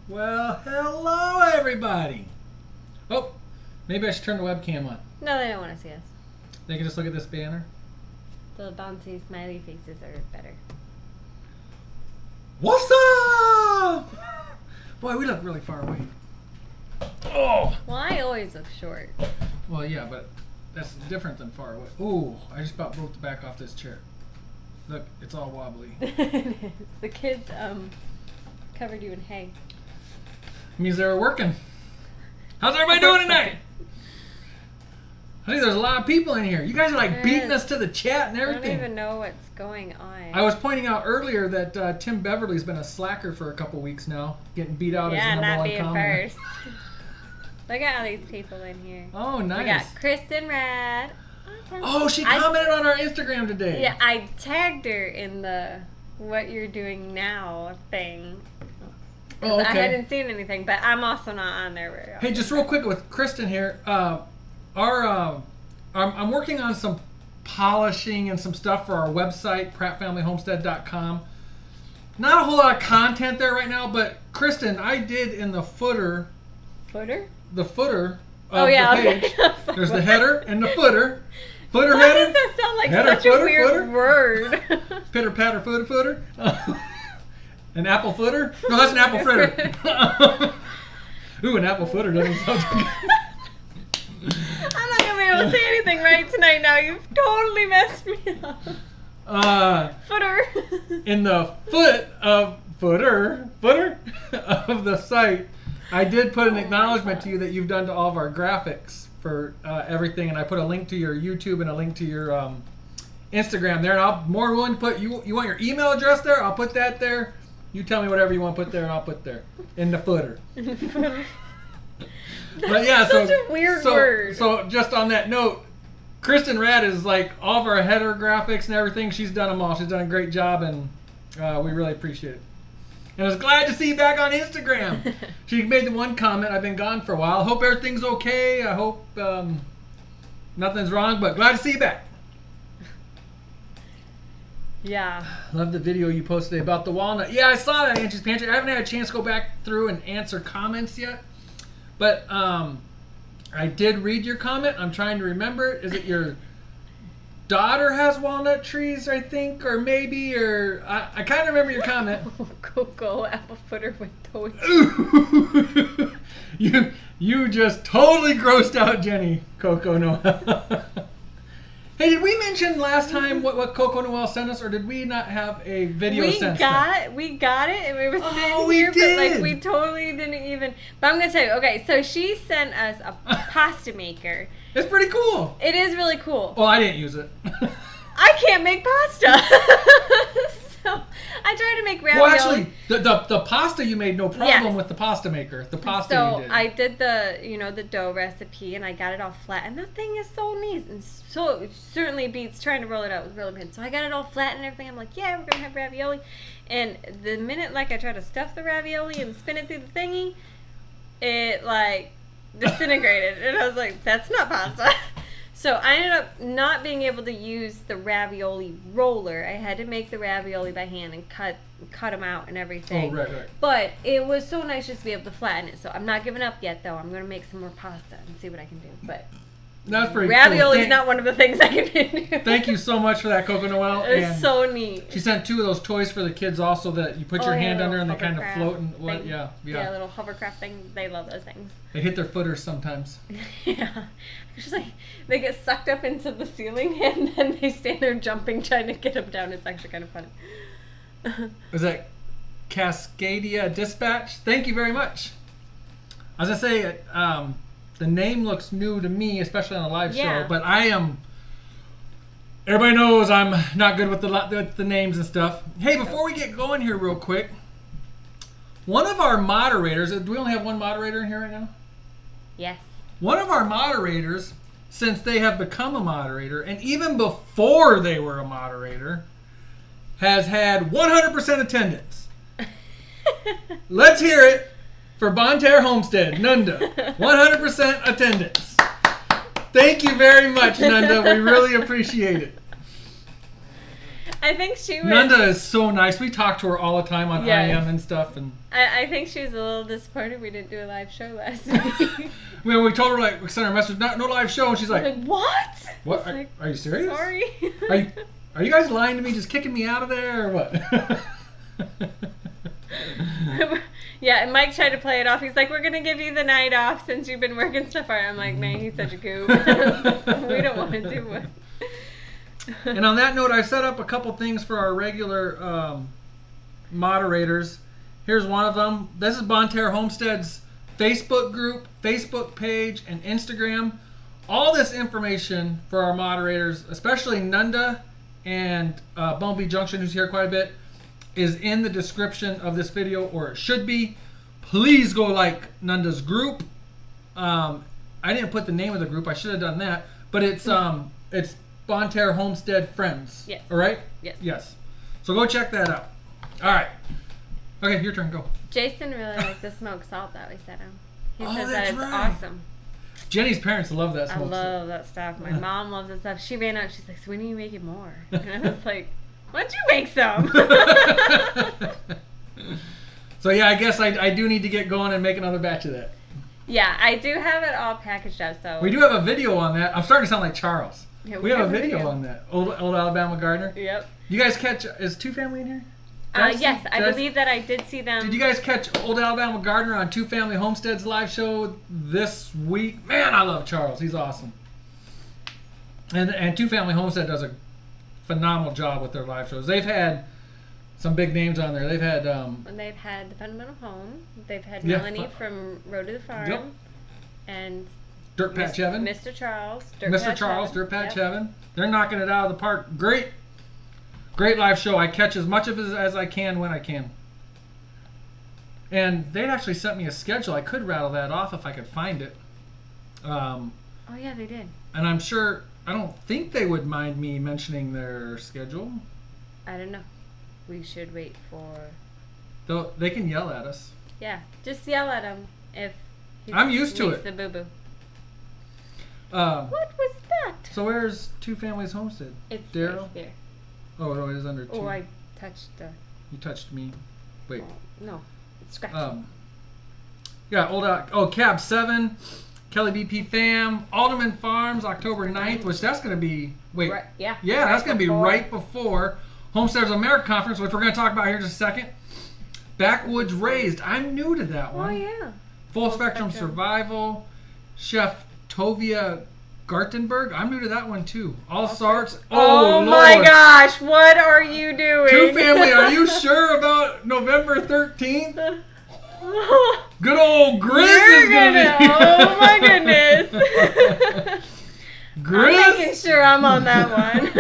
Well, hello everybody. Oh, maybe I should turn the webcam on. No, they don't want to see us. They can just look at this banner. The bouncy smiley faces are better. What's up? Boy, we look really far away. Oh. Well, I always look short. Well, yeah, but that's different than far away. Ooh, I just about broke the back off this chair. Look, it's all wobbly. The kids covered you in hay. Means they were working. How's everybody doing tonight? I think there's a lot of people in here. You guys are like beating us to the chat and everything. I don't even know what's going on. I was pointing out earlier that Tim Beverly's been a slacker for a couple weeks now, getting beat out as the number one commenter. Yeah, not being first. Look at all these people in here. Oh, nice. We got Kristin RAD. Oh, she commented on our Instagram today. Yeah, I tagged her in the "what you're doing now" thing. Oh, okay. I hadn't seen anything, but I'm also not on there very often. Hey, just real quick with Kristin here. I'm working on some polishing and some stuff for our website, prattfamilyhomestead.com. Not a whole lot of content there right now, but Kristin, I did in the footer. Footer? The footer of the page. There's the header and the footer. Footer, Why header. does that sound like header, such footer, a weird footer? word? Pitter, patter, footer, footer. An apple footer? No, that's an apple fritter. Ooh, an apple footer doesn't sound good. I'm not gonna be able to say anything right tonight now. You've totally messed me up. Footer. In the footer of the site, I did put an acknowledgement to you that you've done to all of our graphics for everything, and I put a link to your YouTube and a link to your Instagram there. And I'm more willing to put you want your email address there? I'll put that there. You tell me whatever you want to put there, and I'll put there in the footer. But yeah, such a weird word. So just on that note, Kristin RAD is like all of our header graphics and everything. She's done them all. She's done a great job, and we really appreciate it. And I was glad to see you back on Instagram. She made the one comment. I've been gone for a while. I hope everything's okay. I hope nothing's wrong, but glad to see you back. Yeah. Love the video you posted today about the walnut. Yeah, I saw that, Angie's Pantry. I haven't had a chance to go back through and answer comments yet. But I did read your comment. I'm trying to remember. Is it your daughter has walnut trees, I think, or maybe, or I kind of remember your comment. Cocoa apple footer with toys. You just totally grossed out Jenny, Coco Noel. Hey, did we mention last time what Coco Noel sent us, or did we not have a video sent us? We got it, and we were sitting we here, did. but like we totally didn't even. But I'm gonna tell you, okay, so she sent us a pasta maker. It's pretty cool. It is really cool. Well, I didn't use it. I can't make pasta. So I tried to make ravioli. Well, actually, the pasta you made, no problem with the pasta maker. The pasta you did. So I did the dough recipe, and I got it all flat. And that thing is so neat, and so it certainly beats trying to roll it out with rolling pin. So I got it all flat and everything. I'm like, yeah, we're gonna have ravioli. And the minute I tried to stuff the ravioli and spin it through the thingy, it like disintegrated, and I was like, that's not pasta. So I ended up not being able to use the ravioli roller. I had to make the ravioli by hand and cut them out and everything. Oh, right. But it was so nice just to be able to flatten it. So I'm not giving up yet, though. I'm going to make some more pasta and see what I can do. But that's pretty ravioli cool. is not one of the things I can do. Thank you so much for that, Coco Noel. It's so neat. She sent 2 of those toys for the kids also that you put your hand under and they kind of float and what? Yeah, little hovercraft thing. They love those things. They hit their footers sometimes. Yeah. It's just like they get sucked up into the ceiling and then they stand there jumping trying to get them down. It's actually kind of funny. Was that Cascadia Dispatch? Thank you very much. I was going to say, the name looks new to me, especially on a live show, but everybody knows I'm not good with the names and stuff. Hey, before we get going here real quick, one of our moderators, do we only have one moderator in here right now? Yes. One of our moderators, since they have become a moderator, and even before they were a moderator, has had 100% attendance. Let's hear it for Bonterre Homestead, Nunda. 100% attendance. Thank you very much, Nunda. We really appreciate it. I think she was. Nanda is so nice. We talk to her all the time on IM and stuff. And I think she was a little disappointed we didn't do a live show last week. we told her, like, we sent her a message, no live show, and she's like, what? What? Like, are you serious? Sorry. Are you guys lying to me, just kicking me out of there, or what? Yeah, and Mike tried to play it off. He's like, we're going to give you the night off since you've been working so far. I'm like, man, he's such a goof. We don't want to do it. And on that note, I set up a couple things for our regular moderators. Here's one of them. This is Bonterre Homestead's Facebook group, Facebook page, and Instagram. All this information for our moderators, especially Nanda and Bumblebee Junction, who's here quite a bit, is in the description of this video, or it should be. Please go like Nanda's group. I didn't put the name of the group. I should have done that. But it's Bonterre Homestead Friends. Yes. All right? Yes. Yes. So go check that out. All right. Okay, your turn. Go. Jason really liked the smoked salt that we set him. He says that that's it's right. awesome. Jenny's parents love that I smoked love that stuff. My mom loves that stuff. She ran out. She's like, so when are you making more? And I was like, why don't you make some? So yeah, I guess I do need to get going and make another batch of that. Yeah, I do have it all packaged up. So We do have a video on that. I'm starting to sound like Charles. Yeah, we have a video on that. Old Alabama Gardener. Yep. You guys catch, is Two Family in here? Yes, I believe that I did see them. Did you guys catch Old Alabama Gardener on Two Family Homestead's live show this week? Man, I love Charles. He's awesome. And Two Family Homestead does a phenomenal job with their live shows. They've had some big names on there. They've had and they've had the Fundamental Home. They've had Melanie from Road to the Farm. Yep. And Dirt Patch Heaven. Mr. Charles. Dirt Patch Heaven. They're knocking it out of the park. Great live show. I catch as much of it as I can when I can. And they'd actually sent me a schedule. I could rattle that off if I could find it. Oh yeah, they did. And I'm sure, I don't think they would mind me mentioning their schedule. I don't know. We should wait for... They can yell at us. Yeah, just yell at him if he I'm used to it. the boo-boo. What was that? So where's Two Families Homestead? It's Daryl? right there. Oh, no, it is under 2. Oh, I touched the... You touched me. Wait. Oh, no, it's scratchy. Yeah, Cab 7, Kelly BP Fam, Alderman Farms, October 9th, which that's going to be... Wait. Right, yeah. Yeah, right that's going to be before. right before Homestead America Conference, which we're going to talk about here in just a second. Backwoods Raised. I'm new to that one. Oh, yeah. Full Spectrum Survival. Chef Tovia Gartenberg. I'm new to that one too. All sorts. Oh my gosh, what are you doing? Two Family, are you sure about November 13th? Good old Grizz is going to be. Oh my goodness. Grizz? I'm making sure I'm on that one.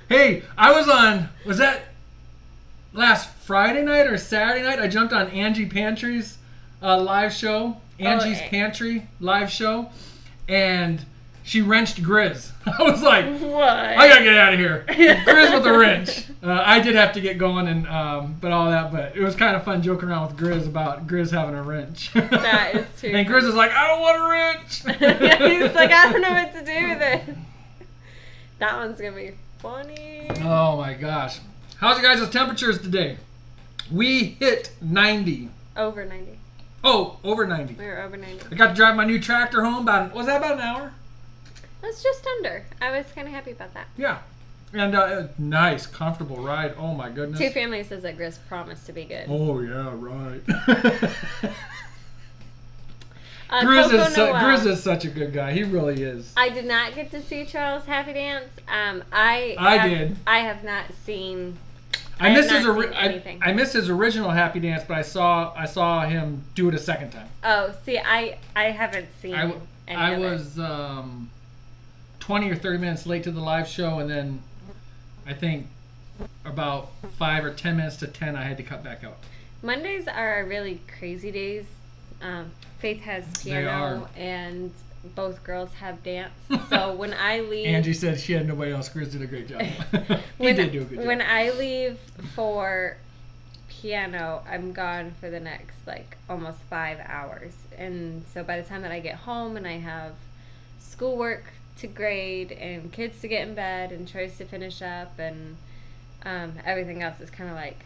Hey, I was that last Friday night or Saturday night? I jumped on Angie Pantry's live show. Angie's Pantry live show. And she wrenched Grizz. I was like, what? I gotta get out of here. Grizz with a wrench. I did have to get going and but it was kind of fun joking around with Grizz about Grizz having a wrench. That is too And Grizz is like, I don't want a wrench. He's like, I don't know what to do with it. That one's gonna be funny. Oh my gosh. How's your guys' temperatures today? We hit 90. Over 90. Oh, over 90. We were over 90. I got to drive my new tractor home. Was that about an hour? That's just under. I was kind of happy about that. Yeah. And nice, comfortable ride. Oh my goodness. Two Family says that Grizz promised to be good. Oh yeah, right. Grizz is such a good guy. He really is. I did not get to see Charles' Happy Dance. I did. I have not seen. I missed his original Happy Dance, but I saw him do it a second time. Oh, see, I haven't seen. I was 20 or 30 minutes late to the live show, and then I think about 5 or 10 minutes to 10, I had to cut back out. Mondays are really crazy days. Faith has piano, and both girls have dance. So when I leave... Angie said she had nobody else. Grizz did a great job. He did do a good job. When I leave for piano, I'm gone for the next, almost 5 hours. And so by the time that I get home and I have schoolwork to grade and kids to get in bed and chores to finish up and Everything else is kind of like,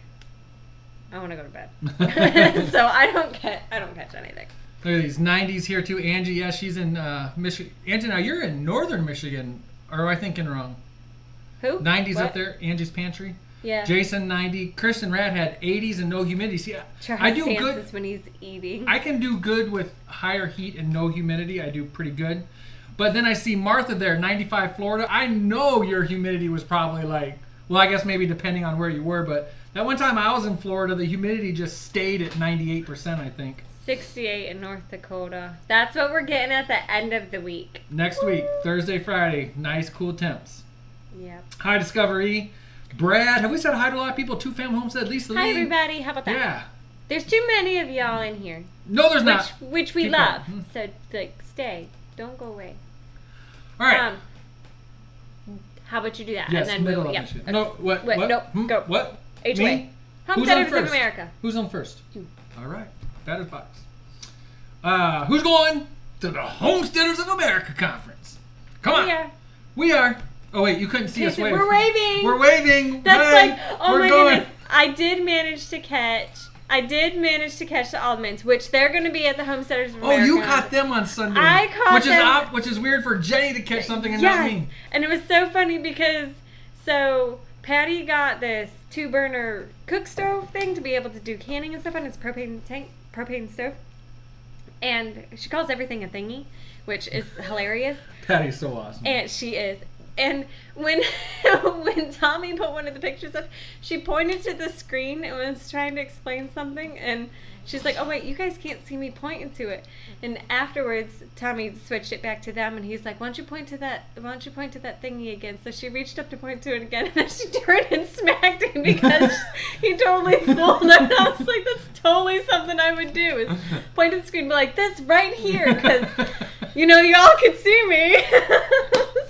I want to go to bed. So I don't catch anything. Look at these 90s here too. Angie, yeah, she's in Michigan. Angie, now you're in northern Michigan, or am I thinking wrong? Who? 90s What? up there, Angie's Pantry. Yeah. Jason 90. Kristin RAD had 80s and no humidity. See, Charles I do dances good when he's eating. I can do good with higher heat and no humidity. I do pretty good. But then I see Martha there, 95 Florida. I know your humidity was probably like, well, I guess maybe depending on where you were, but that one time I was in Florida, the humidity just stayed at 98%, I think. 68 in North Dakota. That's what we're getting at the end of the week. Next week, Thursday, Friday, nice cool temps. Yep. Hi, Discovery. Brad, have we said hi to a lot of people? Two Family Homestead, Lisa Lee. Hi, everybody. How about that? Yeah. There's too many of y'all in here. No, there's not. Which we Keep love. going. So, like, stay. Don't go away. All right. How about you do that? Yes, and then middle we'll, of yeah. Michigan. No, what? Wait, What? no, Hmm? go. What? HOA. Me? Who's on Homesteaders of first? America. Who's on first? You. All right. Batter's box. Who's going to the Homesteaders of America conference? Come on. Yeah. We are. Oh, wait. You couldn't see us waving. We're waving. We're waving. That's Hey, like, oh we're my going. goodness. I did manage to catch the almonds, which they're going to be at the Homesteaders of Oh, America. you caught them on Sunday. I caught them. Which is weird for Jenny to catch something and Yes. not me. And it was so funny because, so Patty got this 2-burner cook stove thing to be able to do canning and stuff on his propane stove. And she calls everything a thingy, which is hilarious. Patty's so awesome. And she is. And when Tommy put one of the pictures up, she pointed to the screen and was trying to explain something, and she's like, "Oh wait, you guys can't see me pointing to it." And afterwards, Tommy switched it back to them, and he's like, "Why don't you point to that thingy again?" So she reached up to point to it again, and then she turned and smacked him because he totally fooled her. And I was like, "That's totally something I would do, is point at the screen and be like, this right here, because y'all can see me."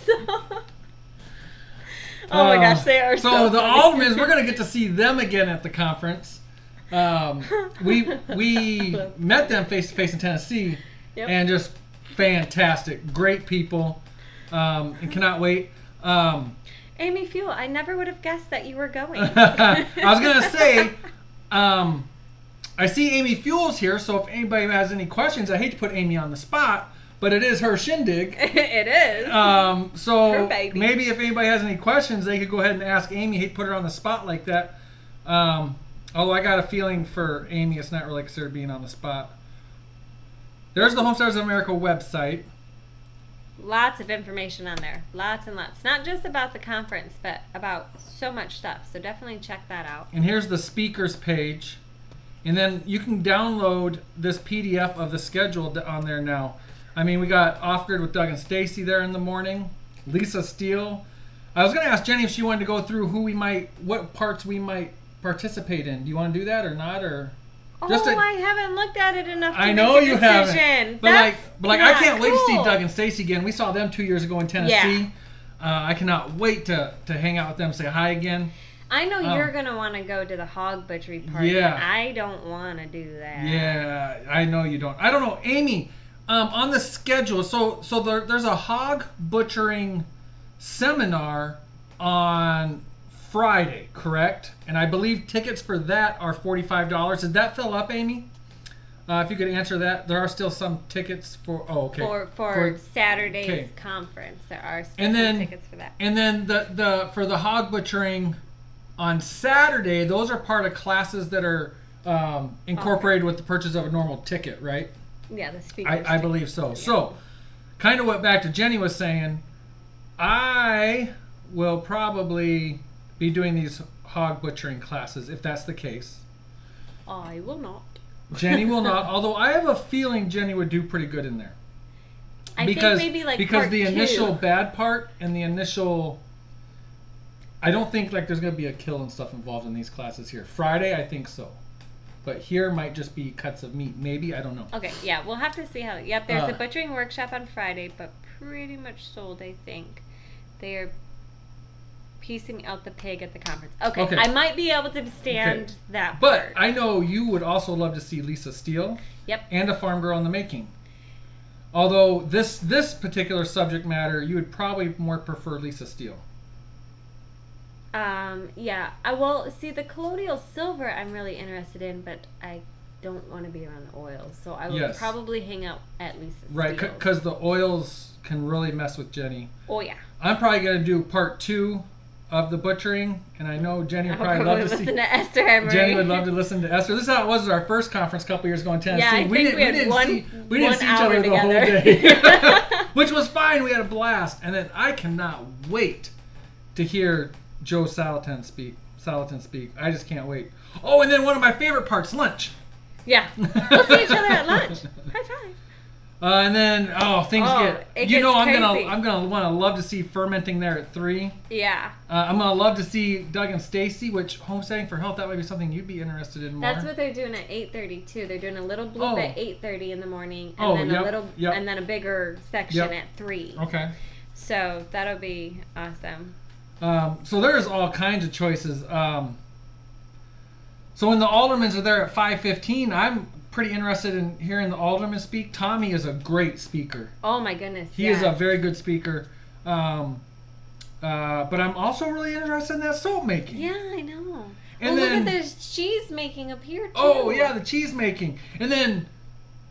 So. Oh my gosh, they are so the funny. almonds, we're gonna get to see them again at the conference. We met them face to face in Tennessee, Yep. and just fantastic, great people, and cannot wait. Amy Fuel, I never would have guessed that you were going. I was gonna say, I see Amy Fuels here, so if anybody has any questions, I hate to put Amy on the spot. But it is her shindig. It is. So Her baby. maybe if anybody has any questions, they could go ahead and ask Amy. Hate to put her on the spot like that. Although I got a feeling for Amy, it's not really considered being on the spot. There's the Homesteaders of America website. Lots of information on there. Lots and lots. Not just about the conference, but about so much stuff. So definitely check that out. And here's the speakers page. And then you can download this PDF of the schedule on there now. I mean, we got Off Grid with Doug and Stacy there in the morning. Lisa Steele. I was going to ask Jenny if she wanted to go through what parts we might participate in. Do you want to do that or not? Or just I haven't looked at it enough to I know make a you decision. haven't. But That's I can't wait to see cool. Doug and Stacy again. We saw them 2 years ago in Tennessee. I cannot wait to hang out with them, say hi again. I know you're going to want to go to the hog butchery party. Yeah. I don't want to do that. Yeah, I know you don't. I don't know, Amy. On the schedule, so there's a hog butchering seminar on Friday, correct? And I believe tickets for that are $45. Did that fill up, Amy? If you could answer that, there are still some tickets for. Oh, okay. For Saturday's okay. conference, there are still And then tickets for that. And then the for the hog butchering on Saturday, those are part of classes that are incorporated with the purchase of a normal ticket, right? Yeah, the speakers. I believe so. Yeah. So, kind of what back to Jenny was saying, I will probably be doing these hog butchering classes if that's the case. I will not. Jenny will not, although I have a feeling Jenny would do pretty good in there. I think maybe like because part the initial two. bad part and the initial, I don't think like there's going to be a kill and stuff involved in these classes here. Friday, I think so. But here might just be cuts of meat. Maybe. I don't know. Okay, yeah, we'll have to see how. Yep, there's a butchering workshop on Friday, but pretty much sold, I think. They are piecing out the pig at the conference. Okay. I might be able to stand that But part. I know you would also love to see Lisa Steele. Yep. And a farm girl in the making. Although this particular subject matter, you would probably more prefer Lisa Steele. Yeah. I will see the colloidal silver. I'm really interested in, but I don't want to be around the oils, so I will probably hang out at least. Right, because the oils can really mess with Jenny. Oh yeah. I'm probably gonna do part 2 of the butchering, and I know Jenny would probably love to listen see. To Esther Emery. Jenny would love to listen to Esther. This is how it was at our first conference a couple years ago in Tennessee. Yeah, we didn't see each other the whole day, which was fine. We had a blast, and then I cannot wait to hear Joe Salatin speak. I just can't wait. Oh, and then one of my favorite parts, lunch. Yeah, we'll see each other at lunch. High five. And then things get. You know, crazy. I'm gonna love to see fermenting there at 3. Yeah. I'm gonna love to see Doug and Stacy, which Homesteading for Health, that might be something you'd be interested in more. That's what they're doing at 8:30 too. They're doing a little bloop at 8:30 in the morning, and then and then a bigger section at 3. Okay. So that'll be awesome. So there's all kinds of choices. So when the aldermans are there at 5:15, I'm pretty interested in hearing the alderman speak. Tommy is a great speaker. Oh my goodness, he is a very good speaker. But I'm also really interested in that soap making. Yeah, I know. And look at this cheese making up here too. Oh yeah, the cheese making. And then,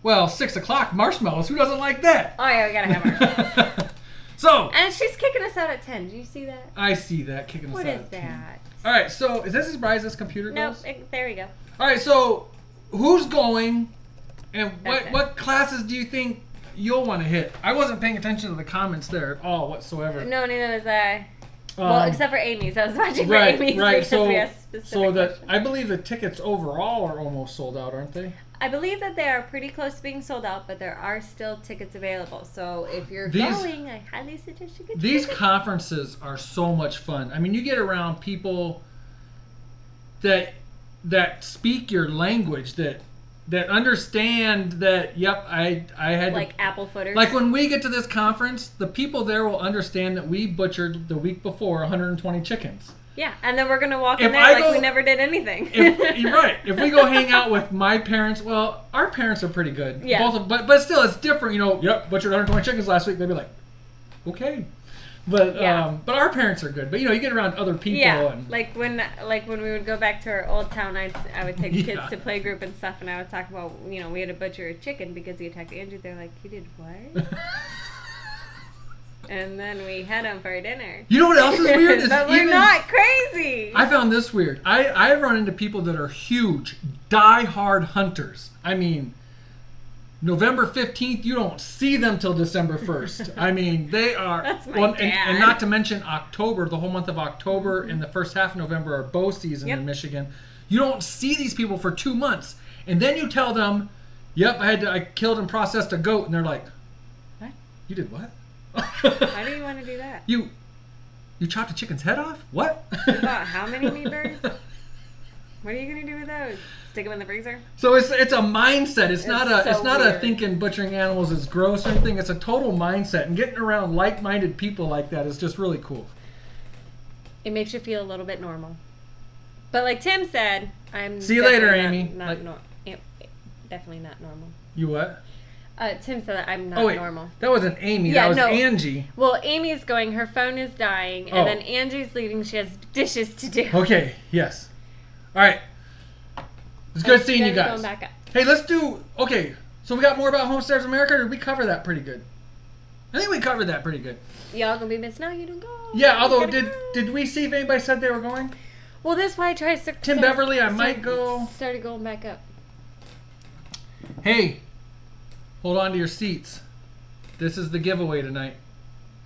6 o'clock marshmallows. Who doesn't like that? Oh yeah, we gotta have marshmallows. And she's kicking us out at 10. Do you see that? I see that kicking us out at 10. What is that? All right, so is this as bright as this computer goes? Nope, there we go. All right, so who's going, and what classes do you think you'll want to hit? I wasn't paying attention to the comments there at all whatsoever. No, neither was I. Well, except for Amy's. I was watching for Amy's. Right, I believe the tickets overall are almost sold out, aren't they? I believe that they are pretty close to being sold out, but there are still tickets available. So if you're going, I highly suggest you get these conferences are so much fun. I mean, you get around people that speak your language, that understand that. Yep, I had like apple footers. Like when we get to this conference, the people there will understand that we butchered the week before 120 chickens. Yeah, and then we're going to walk in there like we never did anything. If we go hang out with my parents, well, our parents are pretty good. Yeah. But still, it's different. You know, yep, butchered 120 chickens last week. They'd be like, okay. But our parents are good. But, you get around other people. Yeah, like when we would go back to our old town, I would take kids to playgroup and stuff, and I would talk about, we had to butcher a chicken because he attacked Andrew. They're like, you did what? And then we had them for dinner. You know what else is weird? But we're not crazy. I found this weird. I've run into people that are huge, die-hard hunters. I mean, November 15th, you don't see them till December 1st. I mean, they are... That's my dad. And not to mention October, the whole month of October and the first half of November are bow season in Michigan. You don't see these people for 2 months. And then you tell them, yep, I killed and processed a goat. And they're like, what? You did what? Why do you want to do that? You chopped a chicken's head off? What? About how many meat birds? What are you gonna do with those? Stick them in the freezer? So it's a mindset. It's not weird. a thinking butchering animals is gross or anything. It's a total mindset, and getting around like-minded people like that is just really cool. It makes you feel a little bit normal. But like Tim said, I'm see you later, Amy. Definitely not normal. You what? Tim said that I'm not normal. That wasn't Amy. That was Angie. Well, Amy's going. Her phone is dying. And then Angie's leaving. She has dishes to do. Okay. Yes. All right. It's good seeing you guys. Going back up. Hey, let's do... Okay. So we got more about Homestead America, or did we cover that pretty good? I think we covered that pretty good. Y'all gonna be missing out. You don't go. Yeah, although did we see if anybody said they were going? Well, that's why I tried to... Tim Beverly, I might go. Started going back up. Hey. Hold on to your seats. This is the giveaway tonight.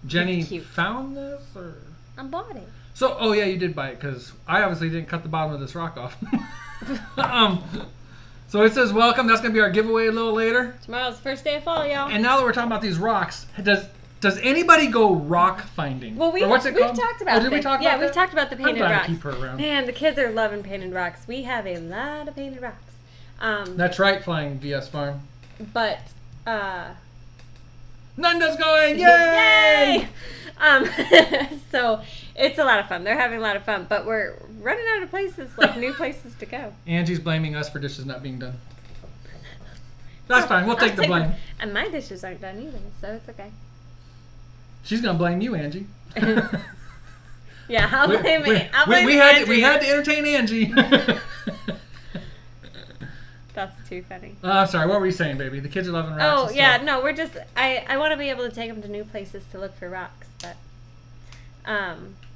Jenny found this, or? I bought it. So, yeah, you did buy it, because I obviously didn't cut the bottom of this rock off. So it says welcome. That's going to be our giveaway a little later. Tomorrow's the first day of fall, y'all. And now that we're talking about these rocks, does anybody go rock finding? Well, we've talked about did we talk about that? We've talked about the painted rocks. Keep her around. Man, the kids are loving painted rocks. We have a lot of painted rocks. That's right, Flying VS Farm. But... Nanda's going! Yay! So it's a lot of fun. They're having a lot of fun, but we're running out of places, like new places to go. Angie's blaming us for dishes not being done. That's fine. We'll take the blame. And my dishes aren't done either, so it's okay. She's gonna blame you, Angie. Yeah, I'll blame it. We had to entertain Angie. That's too funny. Sorry, what were you saying, baby? The kids are loving rocks. Oh, yeah, no, we're just, I want to be able to take them to new places to look for rocks, but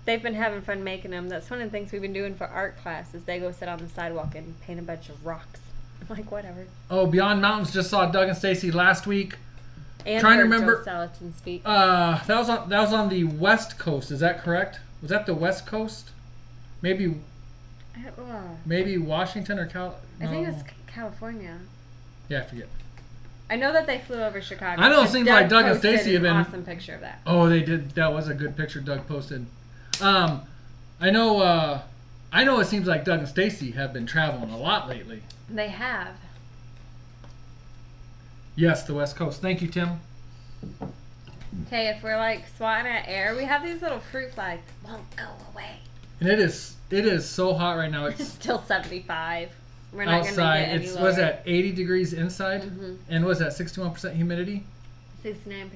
they've been having fun making them. That's one of the things we've been doing for art class is they go sit on the sidewalk and paint a bunch of rocks. I'm like, whatever. Oh, Beyond Mountains just saw Doug and Stacy last week. And trying to remember. Salatin speak. That was on the West Coast. Is that correct? Was that the West Coast? Maybe Washington or Cal. No. I think it was California. Yeah, I forget. I know that they flew over Chicago. I know it seems like Doug and Stacy have been an awesome picture of that. Oh, they did. That was a good picture Doug posted. I know it seems like Doug and Stacy have been traveling a lot lately. They have. Yes, the West Coast. Thank you, Tim. Okay, if we're like swatting at air, we have these little fruit flies that won't go away. And it is so hot right now. It's still 75. We're not outside. Gonna get any It's lower. was that 80 degrees inside, and was that 61% humidity? 69%.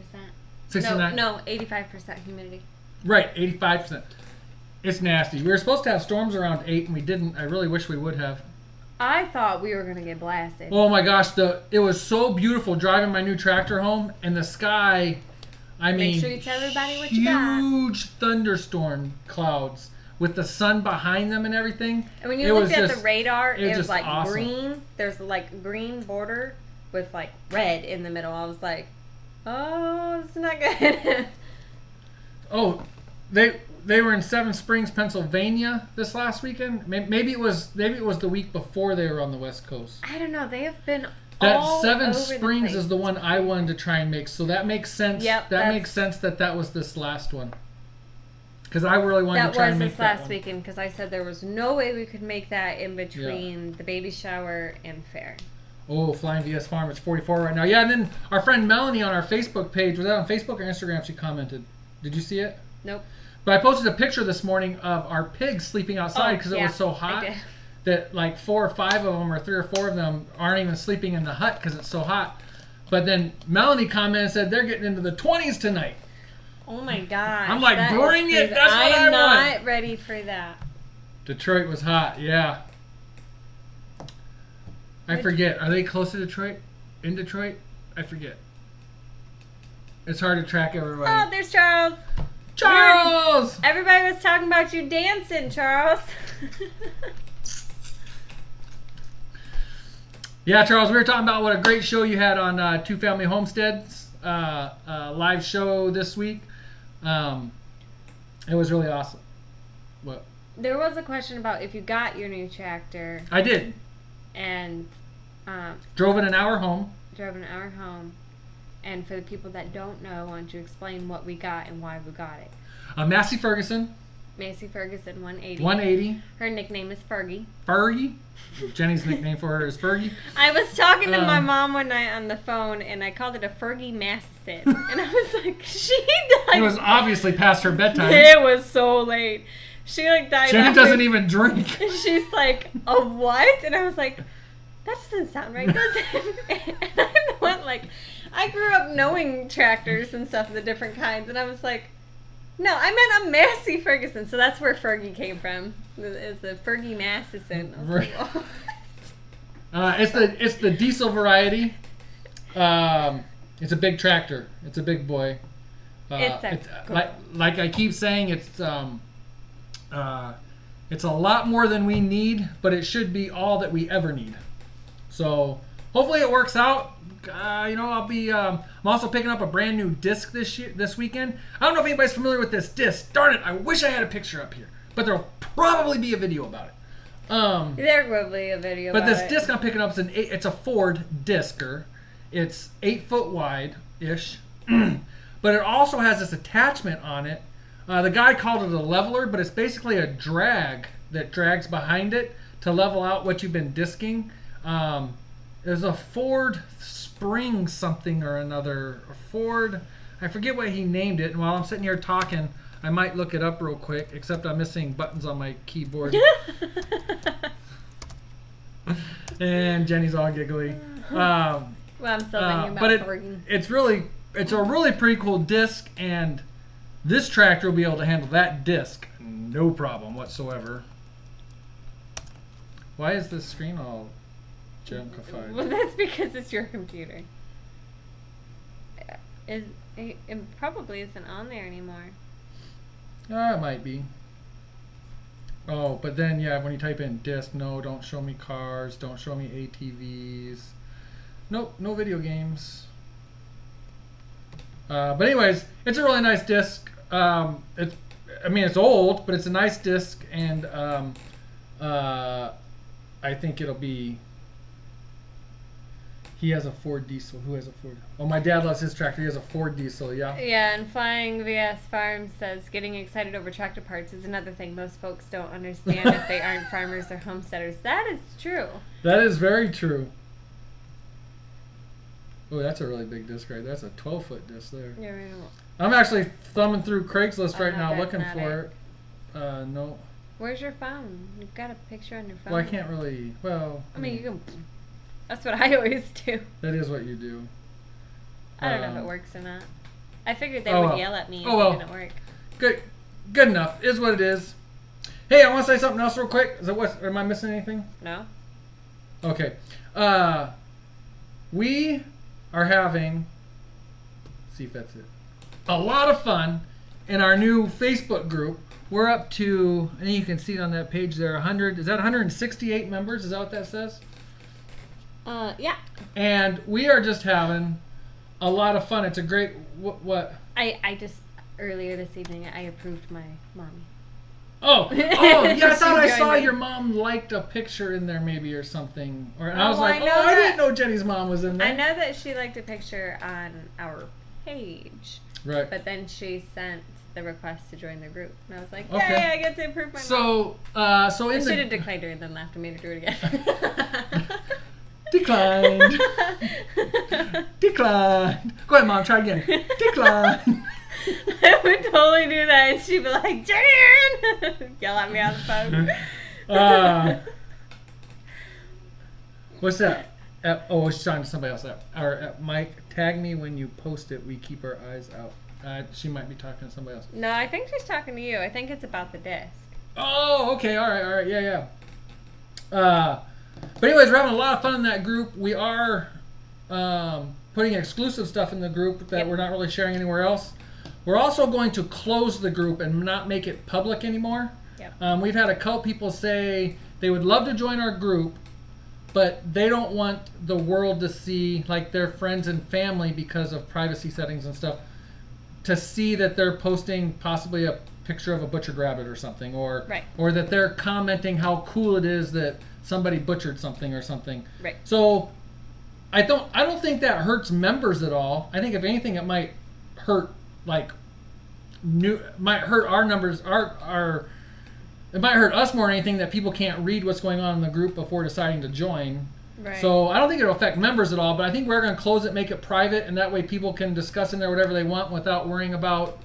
69. No, 85% humidity. Right, 85%. It's nasty. We were supposed to have storms around 8, and we didn't. I really wish we would have. I thought we were gonna get blasted. Oh my gosh, it was so beautiful driving my new tractor home, and the sky. I mean, make sure you tell everybody what you got. Huge thunderstorm clouds with the sun behind them and everything. And when you looked at the radar, it was like awesome. green. There's like green border with like red in the middle. I was like, oh, it's not good. Oh, they were in Seven Springs, Pennsylvania this last weekend. Maybe it was the week before they were on the West Coast. I don't know. They have been that all Seven over Springs the is the one I wanted to try and make. So that makes sense. Yep, that makes sense that was this last one. Because I really wanted to try and make that one. That was this last weekend because I said there was no way we could make that in between the baby shower and fair. Oh, Flying VS Farm, it's 44 right now. Yeah, and then our friend Melanie on our Facebook page, was that on Facebook or Instagram? She commented. Did you see it? Nope. But I posted a picture this morning of our pigs sleeping outside because it was so hot that like 4 or 5 of them or 3 or 4 of them aren't even sleeping in the hut because it's so hot. But then Melanie commented and said they're getting into the 20s tonight. Oh my gosh. I'm like, bring it. That's what I want. I'm not ready for that. Detroit was hot, yeah. I forget. Are they close to Detroit? In Detroit? I forget. It's hard to track everybody. Oh, there's Charles. Charles! Everybody was talking about you dancing, Charles. Yeah, Charles, we were talking about what a great show you had on Two Family Homesteads live show this week. It was really awesome. What? There was a question about if you got your new tractor. I did. And drove it an hour home. Drove an hour home. And for the people that don't know, why don't you explain what we got and why we got it? Massey Ferguson. Massey Ferguson 180. 180. Her nickname is Fergie. Fergie? Jenny's nickname for her is Fergie. I was talking to my mom one night on the phone, and I called it a Fergie Massison. And I was like, she died. It was obviously past her bedtime. It was so late. She like died. Jenny doesn't even drink. She's like, a what? And I was like, that doesn't sound right, does it? And I'm the one like, I grew up knowing tractors and stuff, the different kinds, and I was like, no, I meant a Massey Ferguson. So that's where Fergie came from. It's the Fergie Massison. It's the diesel variety. It's a big tractor. It's a big boy. Like I keep saying, it's a lot more than we need, but it should be all that we ever need. So hopefully it works out. I'll be. I'm also picking up a brand new disc this weekend. I don't know if anybody's familiar with this disc. Darn it! I wish I had a picture up here, but there'll probably be a video about it. There will be a video. But this disc I'm picking up is it's a Ford Discer. It's 8 foot wide ish, but it also has this attachment on it. The guy called it a leveler, but it's basically a drag that drags behind it to level out what you've been disking. There's a Ford Spring something or another. A Ford, I forget what he named it. And while I'm sitting here talking, I might look it up real quick, except I'm missing buttons on my keyboard. And Jenny's all giggly. Well, I'm still thinking about but it's a really pretty cool disc, and This tractor will be able to handle that disc, no problem whatsoever. Why is this screen all junkified? Well, that's because it's your computer. It probably isn't on there anymore. It might be. Oh, but then, yeah, when you type in disc, no, don't show me cars, don't show me ATVs. Nope, no video games. But anyways, it's a really nice disc. It's old, but it's a nice disc, and I think it'll be... He has a Ford diesel. Who has a Ford? Oh, my dad loves his tractor. He has a Ford diesel, yeah. Yeah, and Flying VS Farms says getting excited over tractor parts is another thing most folks don't understand if they aren't farmers or homesteaders. That is true. That is very true. Oh, that's a really big disc right there. That's a 12-foot disc there. Yeah, right. I'm actually thumbing through Craigslist right now looking for it. No. Where's your phone? You've got a picture on your phone. Well, I can't really... Well... I mean, you can... That's what I always do. That is what you do. I don't know if it works or not. I figured they would yell at me if it didn't work. Good enough. Is what it is. Hey, I want to say something else real quick. Am I missing anything? No. Okay. We are having... Let's see if that's it. A lot of fun in our new Facebook group. We're up to, I think you can see it on that page there, 100. Is that 168 members? Is that what that says? Yeah. And we are just having a lot of fun. It's a great, what? I just, earlier this evening, I approved my mommy. Oh, yeah, I thought I saw your mom liked a picture in there maybe or something. And I was like, I didn't know Jenny's mom was in there. I know that she liked a picture on our page. Right. But then she sent the request to join the group. And I was like, yay, I get to approve my mom. I should have declined her and then laughed and made her do it again. Declined. Declined. Go ahead, Mom. Try again. Declined. I would totally do that, and she'd be like, Jan! Yell at me on the phone. What's that? She's talking to somebody else. Mike, tag me when you post it. We keep our eyes out. She might be talking to somebody else. No, I think she's talking to you. I think it's about the disc. Oh, okay. All right. Yeah. But anyways, we're having a lot of fun in that group. We are putting exclusive stuff in the group that we're not really sharing anywhere else. We're also going to close the group and not make it public anymore. Yep. We've had a couple people say they would love to join our group, but they don't want the world to see, like their friends and family, because of privacy settings and stuff, to see that they're posting possibly a picture of a butchered rabbit or something, or that they're commenting how cool it is that somebody butchered something or something. Right. So I don't think that hurts members at all. I think if anything, it might hurt might hurt our numbers. It might hurt us more than anything that people can't read what's going on in the group before deciding to join. Right. So I don't think it'll affect members at all, but I think we're going to close it, make it private, and that way people can discuss in there whatever they want without worrying about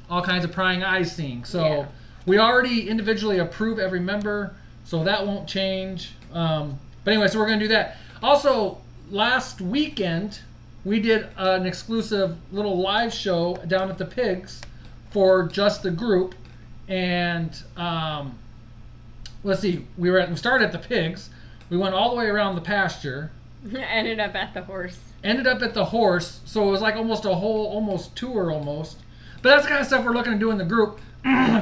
all kinds of prying eyes seeing. So we already individually approve every member, so that won't change. But anyway, so we're going to do that. Also, last weekend, we did an exclusive little live show down at the Pigs for just the group. And let's see, we started at the Pigs. We went all the way around the pasture. Ended up at the horse. So it was like almost a whole tour almost. But that's the kind of stuff we're looking to do in the group.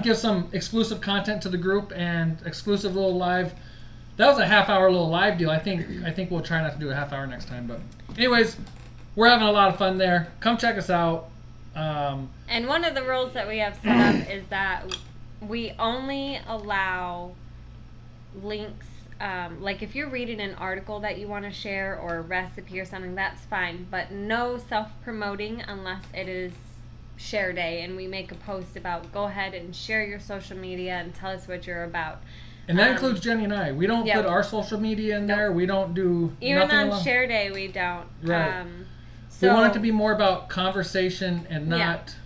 Give some exclusive content to the group and exclusive little live. That was a half-hour little live deal. I think we'll try not to do a half hour next time. But anyways, we're having a lot of fun there. Come check us out. And one of the rules that we have set up is that we only allow links. Like if you're reading an article that you want to share or a recipe or something, that's fine. But no self-promoting unless it is share day and we make a post about go ahead and share your social media and tell us what you're about. And that includes Jenny and I. We don't put our social media in there. We don't do even nothing on share day. We don't. Right. So we want it to be more about conversation and not.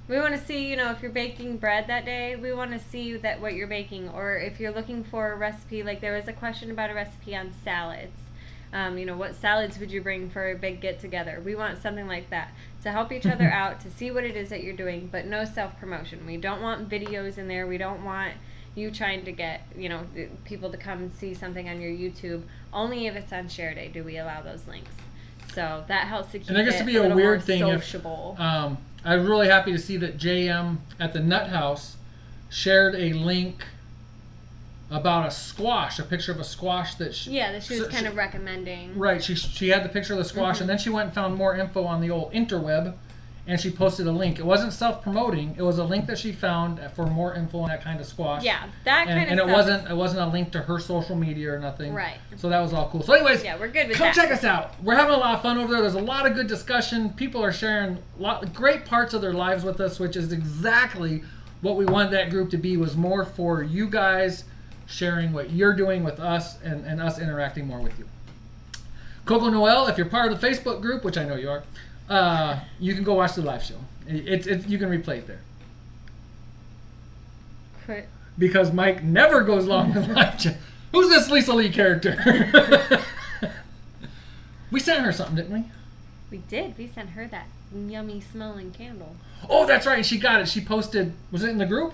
We want to see, if you're baking bread that day, we want to see that what you're baking, or if you're looking for a recipe. Like there was a question about a recipe on salads. You know, what salads would you bring for a big get-together? We want something like that to help each other out, to see what it is that you're doing, but no self-promotion. We don't want videos in there. We don't want you trying to get, you know, people to come and see something on your YouTube. Only if it's on share day do we allow those links. So that helps to keep and I guess it to be a a little weird more thing sociable. if I was really happy to see that JM at the Nut House shared a link about a squash, a picture of a squash that she, that she was kind of recommending. Right, she had the picture of the squash, and then she went and found more info on the old interweb, and she posted a link. It wasn't self-promoting; it was a link that she found for more info on that kind of squash. Yeah, that kind of and stuff. it wasn't a link to her social media or nothing. Right. So that was all cool. So, anyways, Yeah, we're good with come that. check us out. We're having a lot of fun over there. There's a lot of good discussion. People are sharing great parts of their lives with us, which is exactly what we wanted that group to be. Was more for you guys sharing what you're doing with us and us interacting more with you. Coco Noel, if you're part of the Facebook group, which I know you are, you can go watch the live show. You can replay it there. Quit. Because Mike never goes along with live chat. Who's this Lisa Lee character? We sent her something, didn't we? We did. We sent her that yummy smelling candle. Oh, that's right. She got it. She posted. Was it in the group?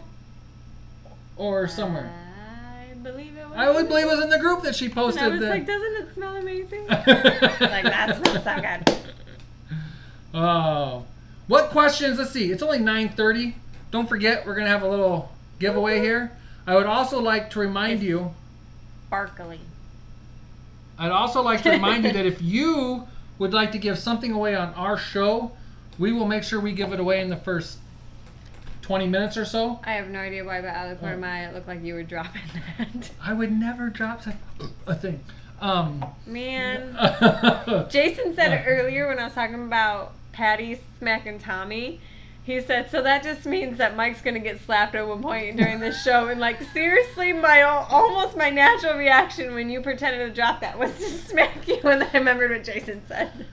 Or somewhere? I believe it was. I would believe it was in the group that she posted. And I was like, doesn't it smell amazing? Like, that smells so good. Oh. What questions? Let's see. It's only 9:30. Don't forget, we're going to have a little giveaway here. I would also like to remind you. Sparkly. I'd also like to remind you that if you would like to give something away on our show, we will make sure we give it away in the first 20 minutes or so. I have no idea why, but out of the corner of my eye, it looked like you were dropping that. I would never drop a thing. Man. Jason said it earlier when I was talking about Patty smacking Tommy. He said, so that just means that Mike's going to get slapped at one point during this show. And like, seriously, almost my natural reaction when you pretended to drop that was to smack you. And then I remembered what Jason said.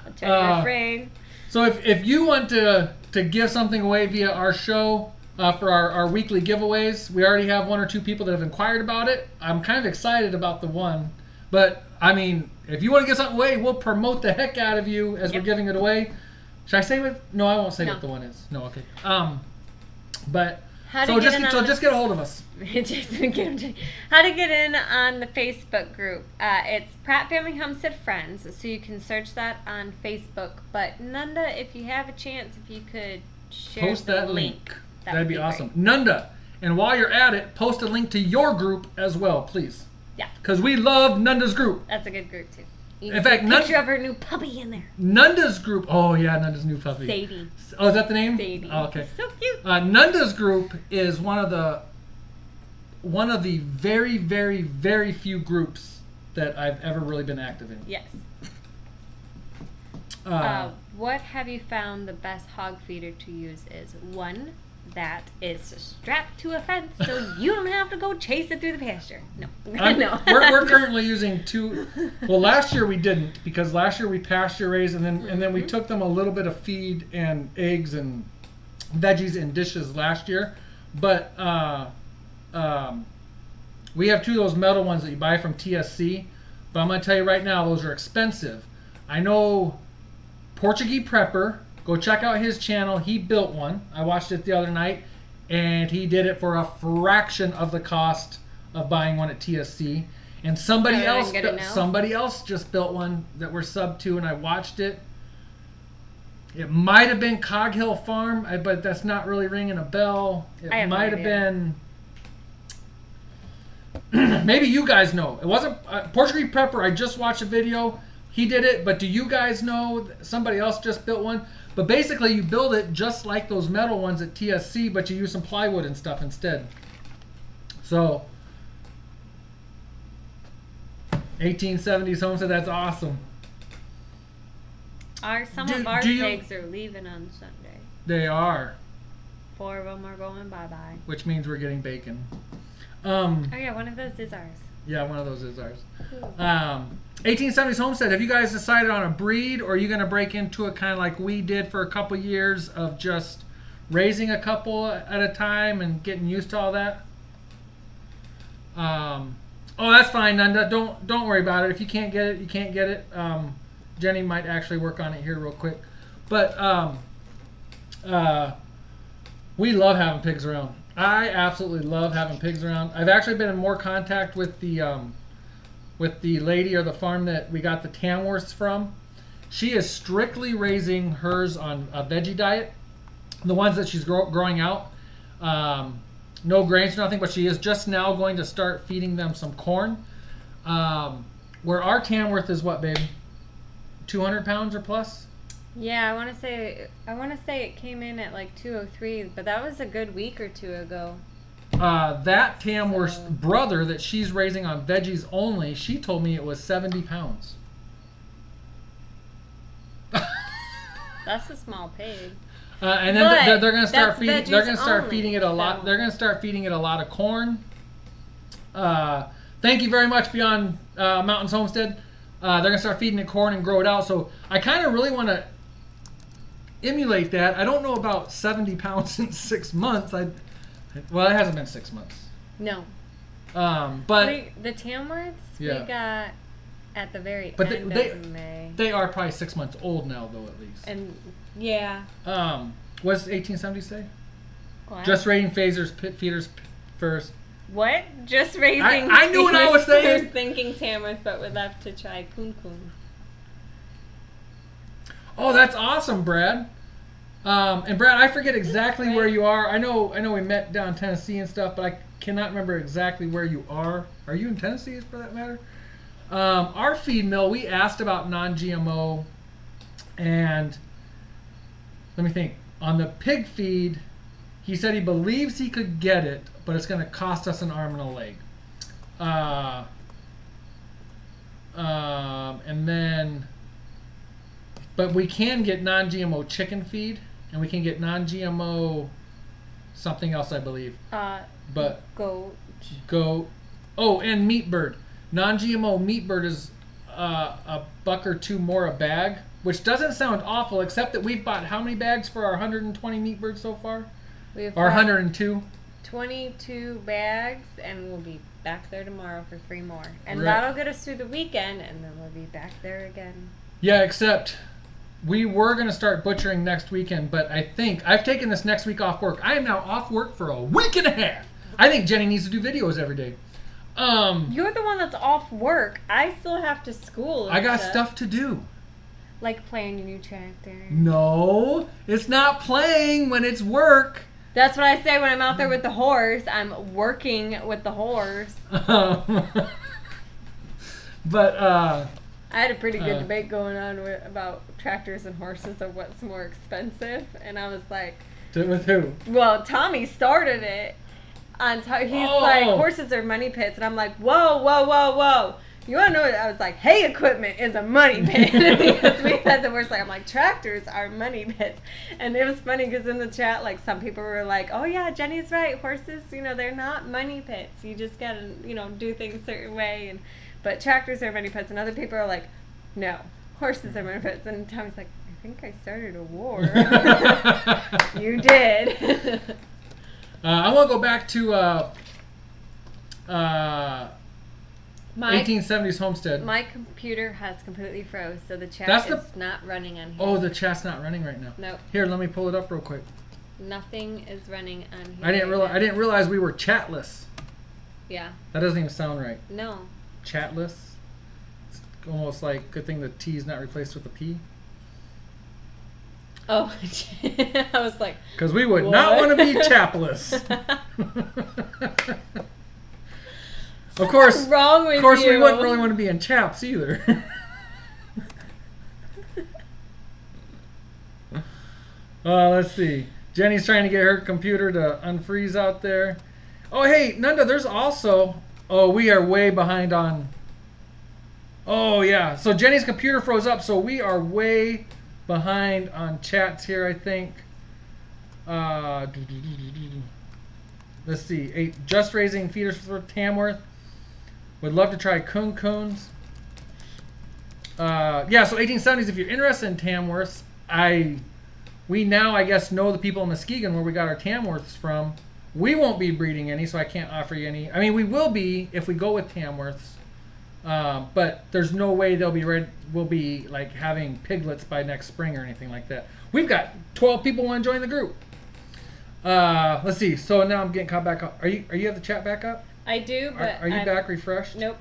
I'll try to refrain. So if you want to give something away via our show for our weekly giveaways, we already have 1 or 2 people that have inquired about it. I'm kind of excited about the one. But, I mean, if you want to give something away, we'll promote the heck out of you as we're giving it away. Should I say what? No, I won't say what the one is. No, okay. But just get a hold of us. Jason, how to get in on the Facebook group? It's Pratt Family Homestead Friends, so you can search that on Facebook. But Nanda, if you have a chance, if you could share post the that link, that'd be awesome. Great. Nanda, and while you're at it, post a link to your group as well, please. Yeah. Because we love Nanda's group. That's a good group too. In fact, picture of her new puppy in there. Nanda's group. Oh yeah, Nanda's new puppy. Sadie. Oh, is that the name? Sadie. Oh, okay. So cute. Nanda's group is one of the very, very, very few groups that I've ever really been active in. Yes. What have you found the best hog feeder to use is? One that is strapped to a fence so you don't have to go chase it through the pasture. No. No. We're currently using 2. Well, last year we didn't, because last year we pasture raised and then we took them a little bit of feed and eggs and veggies in dishes last year. But we have 2 of those metal ones that you buy from TSC. But I'm going to tell you right now, those are expensive. I know Portuguese Prepper. Go check out his channel. He built one. I watched it the other night, and he did it for a fraction of the cost of buying one at TSC. And somebody else just built one that we're sub to, and I watched it. It might have been Cog Hill Farm, but that's not really ringing a bell. It might have been. Maybe you guys know. It wasn't Portuguese Prepper. I just watched a video. He did it, but do you guys know somebody else just built one? But basically, you build it just like those metal ones at TSC, but you use some plywood and stuff instead. So, 1870s Homestead, that's awesome. Some of our pigs are leaving on Sunday. They are. 4 of them are going bye-bye. Which means we're getting bacon. Oh yeah, one of those is ours. Yeah, one of those is ours. 1870s Homestead, have you guys decided on a breed, or are you going to break into it kind of like we did for a couple years of just raising a couple at a time and getting used to all that? Oh, that's fine, Nanda. Don't worry about it. If you can't get it, you can't get it. Jenny might actually work on it here real quick. But we love having pigs around. I absolutely love having pigs around. I've actually been in more contact with the lady or the farm that we got the Tamworths from. She is strictly raising hers on a veggie diet. The ones that she's growing out. No grains, nothing, but she is just now going to start feeding them some corn. Where our Tamworth is what, baby? 200 pounds or plus? Yeah, I want to say it came in at like 203, but that was a good week or two ago. That Tamworth's brother that she's raising on veggies only, she told me it was 70 pounds. That's a small pig. And then they're going to start feeding. They're going to start only, feeding it a lot. They're going to start feeding it a lot of corn. Thank you very much, Beyond Mountains Homestead. They're going to start feeding it corn and grow it out. So I kind of really want to emulate that. I don't know about 70 pounds in 6 months. Well, it hasn't been 6 months. No. But the Tamworths we got at the very end of May. They are probably 6 months old now, though, at least. And yeah. What does 1870 say? What? Just raising feeders first. What? Just raising. I knew what I was saying. I was thinking Tamworth, but we'd have to try Kun Kun. Oh, that's awesome, Brad. And Brad, I forget exactly where you are. I know we met down in Tennessee and stuff, but I cannot remember exactly where you are. Are you in Tennessee, for that matter? Our feed mill, we asked about non-GMO, and let me think. On the pig feed, he said he believes he could get it, but it's going to cost us an arm and a leg. And then, but we can get non-GMO chicken feed, and we can get non-GMO something else, I believe. But goat. Oh, and meat bird. Non-GMO meat bird is $1 or $2 more a bag, which doesn't sound awful, except that we've bought how many bags for our 120 meat birds so far? We've or 102? 22 bags, and we'll be back there tomorrow for 3 more. And right. That'll get us through the weekend, and then we'll be back there again. Yeah, except we were going to start butchering next weekend, but I think I've taken this next week off work. I am now off work for a week and a half. I think Jenny needs to do videos every day. You're the one that's off work. I still have to school. I got stuff to do. Like playing your new tractor. No, it's not playing when it's work. That's what I say when I'm out there with the horse. I'm working with the horse. But I had a pretty good debate going on about tractors and horses of what's more expensive, and I was like, with who? Well, Tommy started it. He's like, horses are money pits, and I'm like, whoa. You want to know what? I was like, hay equipment is a money pit. Because we had the worst, like, I'm like, tractors are money pits. And it was funny because in the chat, like, some people were like, oh yeah, Jenny's right. Horses, they're not money pits. You just got to, do things a certain way. But tractors are money pits. And other people are like, no, horses are money pits. And Tommy's like, I think I started a war. You did. I want to go back to 1870s Homestead. My computer has completely froze, so the chat is not running on here. Oh, the chat's not running right now. Nope. Here, let me pull it up real quick. Nothing is running on here. I didn't realize we were chatless. Yeah. That doesn't even sound right. No. Chatless. It's almost like good thing the T is not replaced with a P. Oh, I was like, because we would not want to be chapless. Of course, wrong with you. Of course, we wouldn't really want to be in chaps either. Let's see. Jenny's trying to get her computer to unfreeze out there. Oh, hey, Nanda, there's also... Oh, we are way behind on... Oh, yeah. So Jenny's computer froze up, so we are way behind on chats here, I think. Let's see. Just raising feeders for Tamworth. Would love to try Kun Kuns. Yeah, so 1870s, if you're interested in Tamworths, we now, I guess, know the people in Muskegon where we got our Tamworths from. We won't be breeding any, so I can't offer you any. I mean, we will be if we go with Tamworths, but there's no way we'll be like having piglets by next spring or anything like that. We've got 12 people want to join the group. Let's see. So now I'm getting caught back up. Are you have the chat back up? I do, but are you back refreshed? Nope.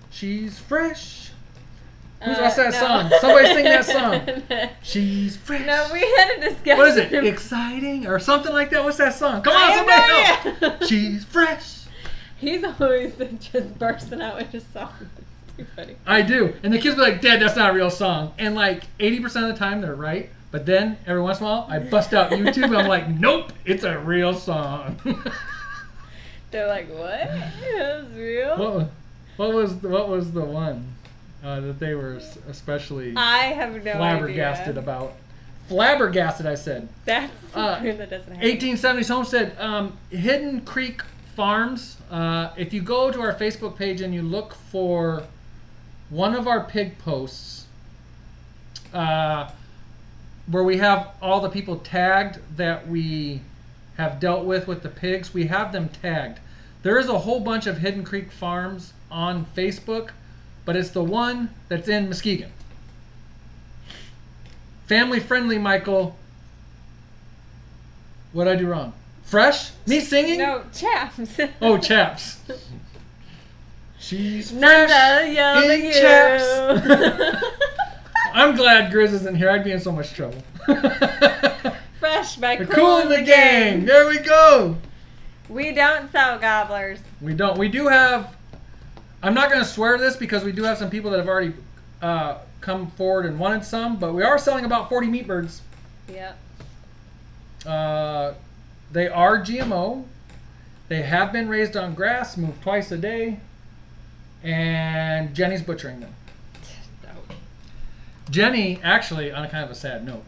She's fresh. What's that song? Somebody sing that song. She's fresh. No, we had a discussion. What is it? Exciting or something like that? What's that song? Come on, somebody else. She's fresh. He's always just bursting out with his song. It's too funny. I do. And the kids be like, Dad, that's not a real song. And like 80% of the time they're right. But then every once in a while I bust out YouTube and I'm like, nope, it's a real song. They're like, what? That was real? What was the one that they were especially I have no flabbergasted idea. about? Flabbergasted, I said. That's weird. That doesn't happen. 1870s Homestead, Hidden Creek Farms. If you go to our Facebook page and you look for one of our pig posts, where we have all the people tagged that we have dealt with the pigs, we have them tagged. There is a whole bunch of Hidden Creek Farms on Facebook, but it's the one that's in Muskegon. Family friendly, Michael. What'd I do wrong? Fresh? Me singing? No, chaps. Oh, chaps. She's None fresh yelling in chaps. I'm glad Grizz isn't here. I'd be in so much trouble. Fresh by Cool in the Gang. There we go. We don't sell gobblers. We don't. We do have, I'm not going to swear this because we do have some people that have already come forward and wanted some, but we are selling about 40 meat birds. Yep. They are GMO. They have been raised on grass, moved twice a day, and Jenny's butchering them. Jenny, actually, on a kind of a sad note,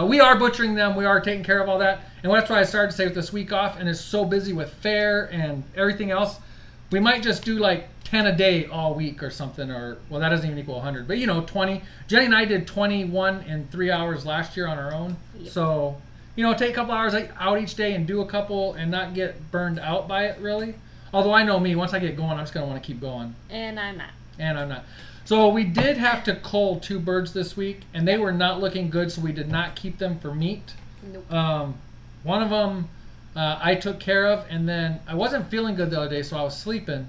we are butchering them. We are taking care of all that. And that's why I started to say with this week off, and it's so busy with fair and everything else, we might just do like 10 a day all week or something, or, well, that doesn't even equal 100, but 20. Jenny and I did 21 in 3 hours last year on our own. Yep. So, take a couple hours out each day and do a couple and not get burned out by it, really. Although I know me, once I get going, I'm just going to want to keep going. And I'm not. So we did have to cull 2 birds this week, and they were not looking good, so we did not keep them for meat. Nope. One of them I took care of, and then I wasn't feeling good the other day, so I was sleeping.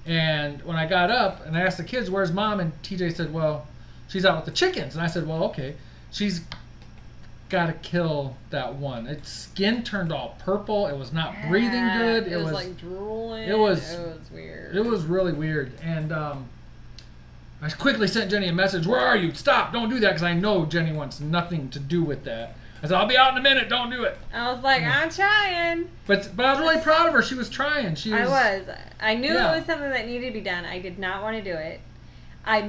And when I got up and I asked the kids, where's Mom? And TJ said, well, she's out with the chickens. And I said, well, okay. She's got to kill that one. Its skin turned all purple. It was not breathing good. It was like drooling. It was weird. It was really weird. And I quickly sent Jenny a message. Where are you? Stop. Don't do that, because I know Jenny wants nothing to do with that. I said, I'll be out in a minute. Don't do it. I was like, I'm trying. But I was really proud of her. She was trying. I knew it was something that needed to be done. I did not want to do it. I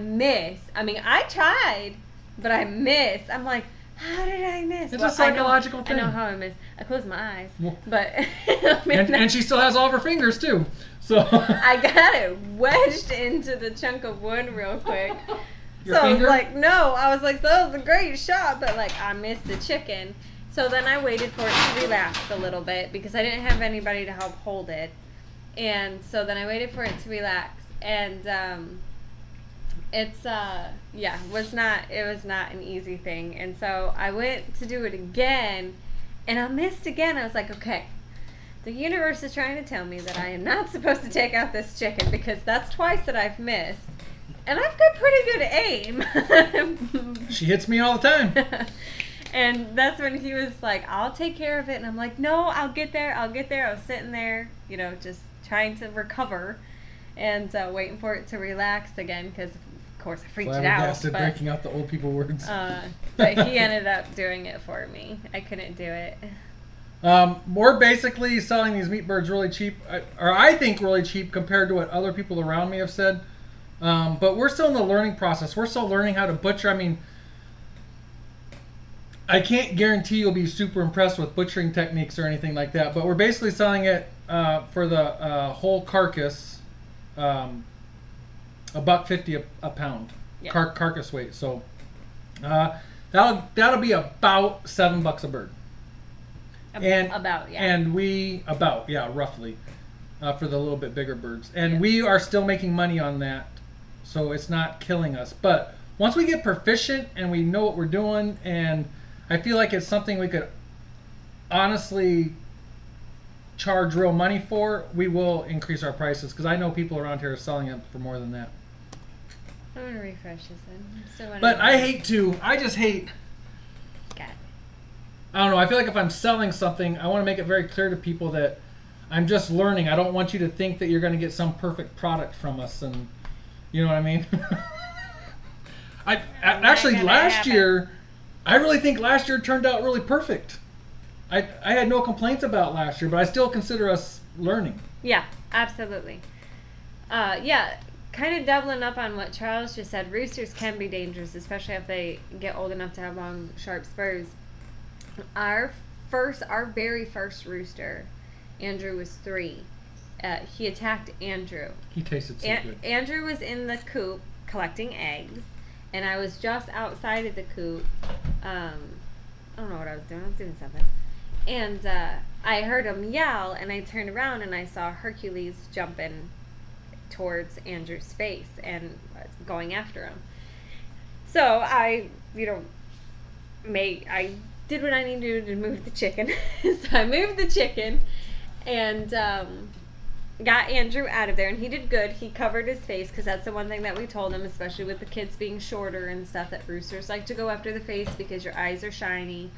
tried, but I missed. I'm like, how did I miss? It's a psychological thing. I know how I missed. I closed my eyes. Well, but and she still has all of her fingers, too. So I got it wedged into the chunk of wood real quick. Your so finger? I was like, so that was a great shot, but I missed the chicken. So then I waited for it to relax a little bit because I didn't have anybody to help hold it. And so then I waited for it to relax, and it was not an easy thing. And so I went to do it again, and I missed again. I was like, okay, the universe is trying to tell me that I am not supposed to take out this chicken, because that's twice that I've missed. And I've got pretty good aim. She hits me all the time. And that's when he was like, I'll take care of it. And I'm like, no, I'll get there. I was sitting there, just trying to recover and waiting for it to relax again, because, of course, I freaked it out. But breaking out the old people words. But he ended up doing it for me. I couldn't do it. We're basically selling these meat birds really cheap, or I think really cheap compared to what other people around me have said. But we're still in the learning process. We're still learning how to butcher. I mean, I can't guarantee you'll be super impressed with butchering techniques or anything like that, but we're basically selling it for the whole carcass, $1.50 a pound, yeah. Carcass weight. So that'll be about $7 a bird. And about, yeah. And we roughly for the little bit bigger birds. And we are still making money on that, so it's not killing us. But once we get proficient and we know what we're doing, and I feel like it's something we could honestly charge real money for, we will increase our prices, because I know people around here are selling it for more than that. I'm gonna refresh this then. But I just hate. I don't know. I feel like if I'm selling something, I want to make it very clear to people that I'm just learning. I don't want you to think that you're going to get some perfect product from us, and you know what I mean. Actually last year, I really think last year turned out really perfect. I had no complaints about last year, but I still consider us learning. Yeah, absolutely. Kind of doubling up on what Charles just said, roosters can be dangerous, especially if they get old enough to have long, sharp spurs. Our very first rooster, Andrew was 3. He attacked Andrew. He tasted so good. Andrew was in the coop collecting eggs, and I was just outside of the coop. I don't know what I was doing. I was doing something. And I heard him yell, and I turned around, and I saw Hercules jumping towards Andrew's face and going after him. So I did what I needed to do to move the chicken. So I moved the chicken and got Andrew out of there, and he did good. He covered his face, because that's the one thing that we told him, especially with the kids being shorter and stuff, that roosters like to go after the face because your eyes are shiny,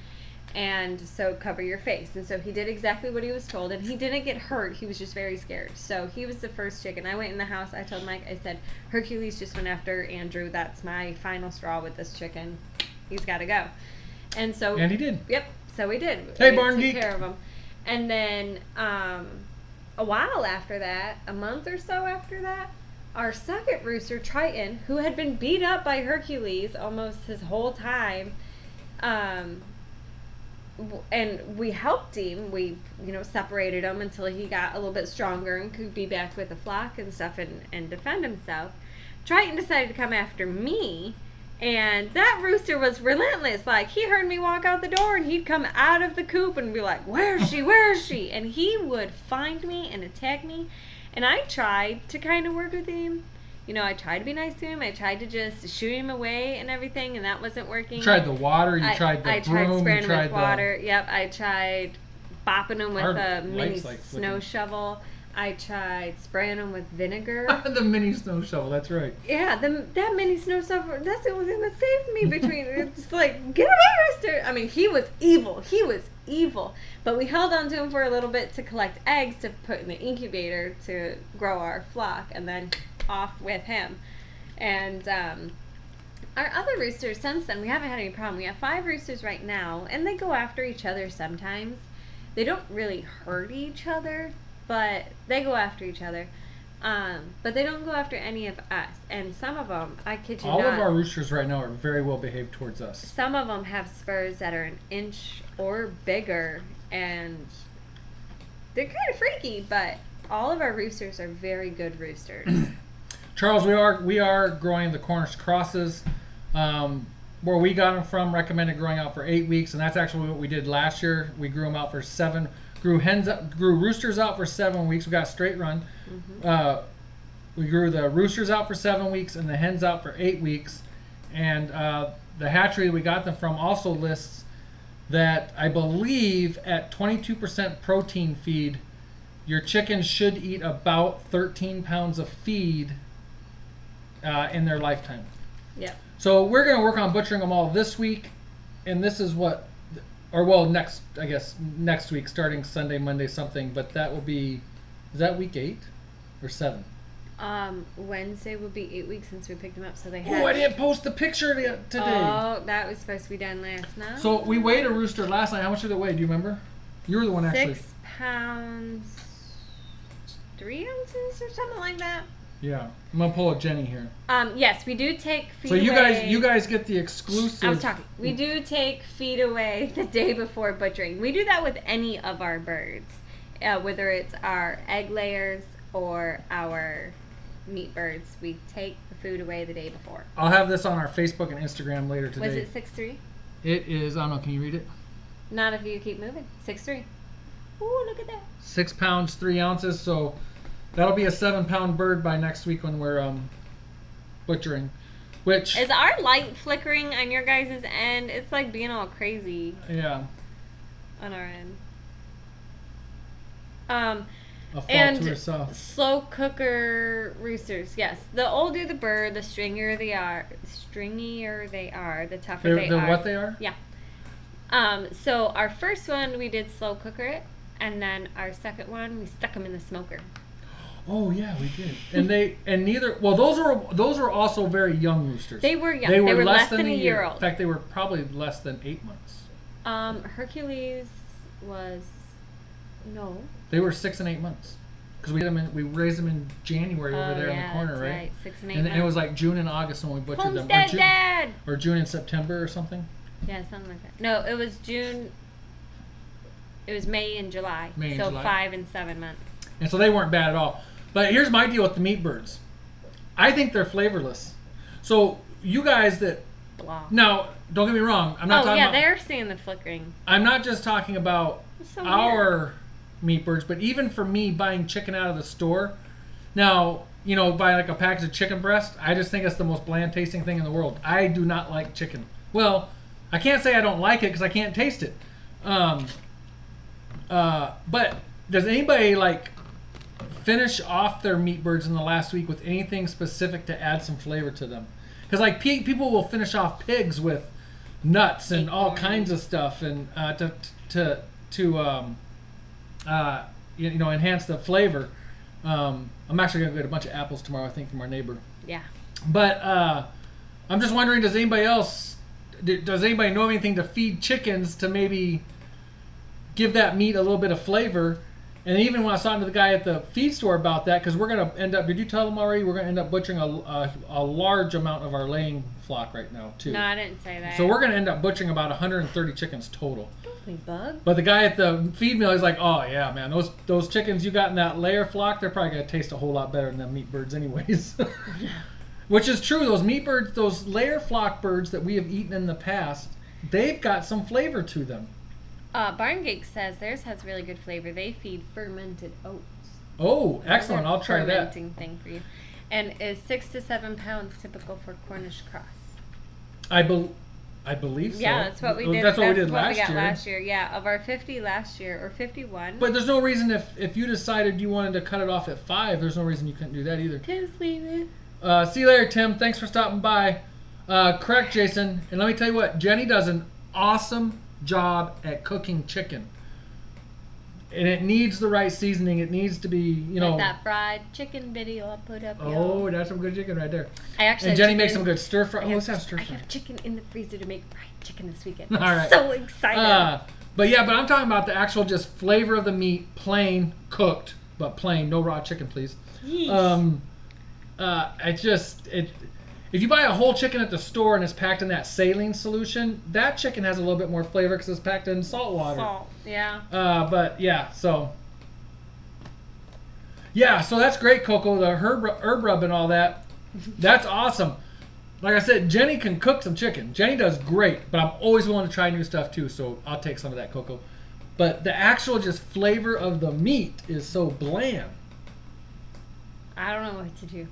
and so cover your face. And so he did exactly what he was told, and he didn't get hurt. He was just very scared. So he was the first chicken. I went in the house. I told Mike, I said, Hercules just went after Andrew. That's my final straw with this chicken. He's got to go. And he did. Yep. So we did. Hey, Barn Geek. Took care of him. And then a while after that, a month or so after that, our second rooster, Triton, who had been beat up by Hercules almost his whole time, and we helped him. We, separated him until he got a little bit stronger and could be back with the flock and stuff and defend himself. Triton decided to come after me. And that rooster was relentless. Like, he heard me walk out the door, and he'd come out of the coop and be like, where is she? Where is she? And he would find me and attack me. And I tried to kind of work with him. I tried to be nice to him. I tried to just shoot him away and everything, and that wasn't working. You tried the water. You tried the broom. I tried spraying him with water. Yep, I tried bopping him with a mini snow shovel. I tried spraying them with vinegar. The mini snow shovel, that's right. Yeah, that mini snow shovel, that's the only thing that saved me between, it's like, get away, rooster. I mean, he was evil. He was evil. But we held on to him for a little bit to collect eggs to put in the incubator to grow our flock, and then off with him. And our other roosters, since then, we haven't had any problem. We have 5 roosters right now, and they go after each other sometimes. They don't really hurt each other, but they go after each other. But they don't go after any of us. And some of them, I kid you not. All of our roosters right now are very well behaved towards us. Some of them have spurs that are 1 inch or bigger, and they're kind of freaky, but all of our roosters are very good roosters. Charles, we are growing the Cornish crosses. Where we got them from recommended growing out for 8 weeks, and that's actually what we did last year. We grew them out for 7. Grew roosters out for 7 weeks. We got a straight run. Mm-hmm. We grew the roosters out for 7 weeks and the hens out for 8 weeks. And the hatchery we got them from also lists that I believe at 22% protein feed, your chickens should eat about 13 pounds of feed in their lifetime. Yep. So we're going to work on butchering them all this week, and this is what. Or well, next week, starting Sunday, Monday, something. But that will be, is that week 8 or 7? Wednesday will be 8 weeks since we picked them up, so they. Oh, I didn't post the picture today. Oh, that was supposed to be done last night. So we weighed a rooster last night. How much did it weigh? Do you remember? You were the one actually. 6 pounds, 3 ounces, or something like that. Yeah, I'm gonna pull a Jenny here. Yes, we do take feed away. So you guys get the exclusive. I was talking. We do take feed away the day before butchering. We do that with any of our birds, whether it's our egg layers or our meat birds. We take the food away the day before. I'll have this on our Facebook and Instagram later today. Was it 6'3"? It is. I don't know. Can you read it? Not if you keep moving. 6'3". Ooh, look at that. 6 pounds 3 ounces. So that'll be a 7-pound bird by next week when we're butchering. Which is our light flickering on your guys' end? It's like being all crazy. Yeah. On our end. And slow cooker roosters. Yes, the older the bird, the stringier they are. The tougher they are. They're what they are? Yeah. So our first one we did slow cooker it, and then our second one we stuck them in the smoker. Oh yeah, we did. Those were also very young roosters. They were young. They were less than a year old. In fact, they were probably less than 8 months. Hercules was no. They were 6 and 8 months because we raised them in January over there in the corner, that's right? 6 and 8 months. And it was like June and August when we butchered them. Homestead Dad. Or June and September or something. Yeah, something like that. No, it was June. It was May and July. So 5 and 7 months. And so they weren't bad at all. But here's my deal with the meat birds. I think they're flavorless. So you guys that blah. Now, don't get me wrong. I'm not talking about, they're seeing the flickering. I'm not just talking about our meat birds, but even for me buying chicken out of the store. Now, buy like a package of chicken breast. I just think it's the most bland tasting thing in the world. I do not like chicken. Well, I can't say I don't like it because I can't taste it. But does anybody finish off their meat birds in the last week with anything specific to add some flavor to them? Because people will finish off pigs with nuts and all kinds of stuff, and to enhance the flavor. I'm actually gonna get a bunch of apples tomorrow, I think, from our neighbor. Yeah. But I'm just wondering, does anybody know anything to feed chickens to maybe give that meat a little bit of flavor? And even when I was talking to the guy at the feed store about that, because we're going to end up, did you tell them already? We're going to end up butchering a large amount of our laying flock right now, too. No, I didn't say that. So we're going to end up butchering about 130 chickens total. Don't be bug. But the guy at the feed mill is like, oh, yeah, man, those chickens you got in that layer flock, they're probably going to taste a whole lot better than them meat birds anyways. Which is true. Those meat birds, those layer flock birds that we have eaten in the past, they've got some flavor to them. Barngate says theirs has really good flavor. They feed fermented oats. Oh, excellent! I'll try that. Fermenting thing for you, and is 6 to 7 pounds typical for Cornish cross. I believe so. Yeah, that's what we did. That's what we did last year. Last year, yeah, of our 50 last year or 51. But there's no reason if you decided you wanted to cut it off at 5, there's no reason you couldn't do that either. Tim's leaving. See you later, Tim. Thanks for stopping by. Correct, Jason. And let me tell you what, Jenny does an awesome job at cooking chicken, and it needs the right seasoning. It needs to be, like that fried chicken video I put up. Oh, that's some good chicken right there. And Jenny makes some good stir fry. Let's have stir fry. I have chicken in the freezer to make fried chicken this weekend. All right. So excited. But I'm talking about the actual just flavor of the meat, plain cooked, but plain, no raw chicken, please. Yeesh. If you buy a whole chicken at the store and it's packed in that saline solution, that chicken has a little bit more flavor because it's packed in salt water. Salt, yeah. So that's great, Coco. The herb rub and all that, that's awesome. Like I said, Jenny can cook some chicken. Jenny does great, but I'm always willing to try new stuff too, so I'll take some of that, Coco. But the actual just flavor of the meat is so bland. I don't know what to do.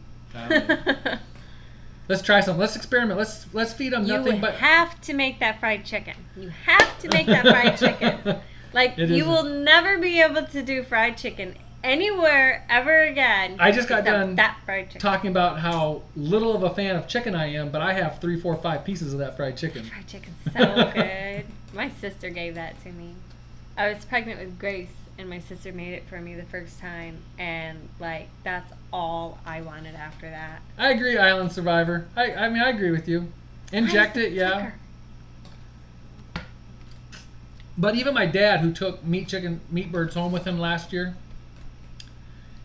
Let's try some. Let's experiment. Let's feed them nothing but. You have to make that fried chicken. You have to make that fried chicken. You will never be able to do fried chicken anywhere ever again. I just got done that fried chicken. Talking about how little of a fan of chicken I am, but I have 3, 4, 5 pieces of that fried chicken. Fried chicken's so good. My sister gave that to me. I was pregnant with Grace, and my sister made it for me the first time, and that's all I wanted after that. I agree, Island Survivor. I agree with you. Inject it, yeah. But even my dad, who took meat birds home with him last year,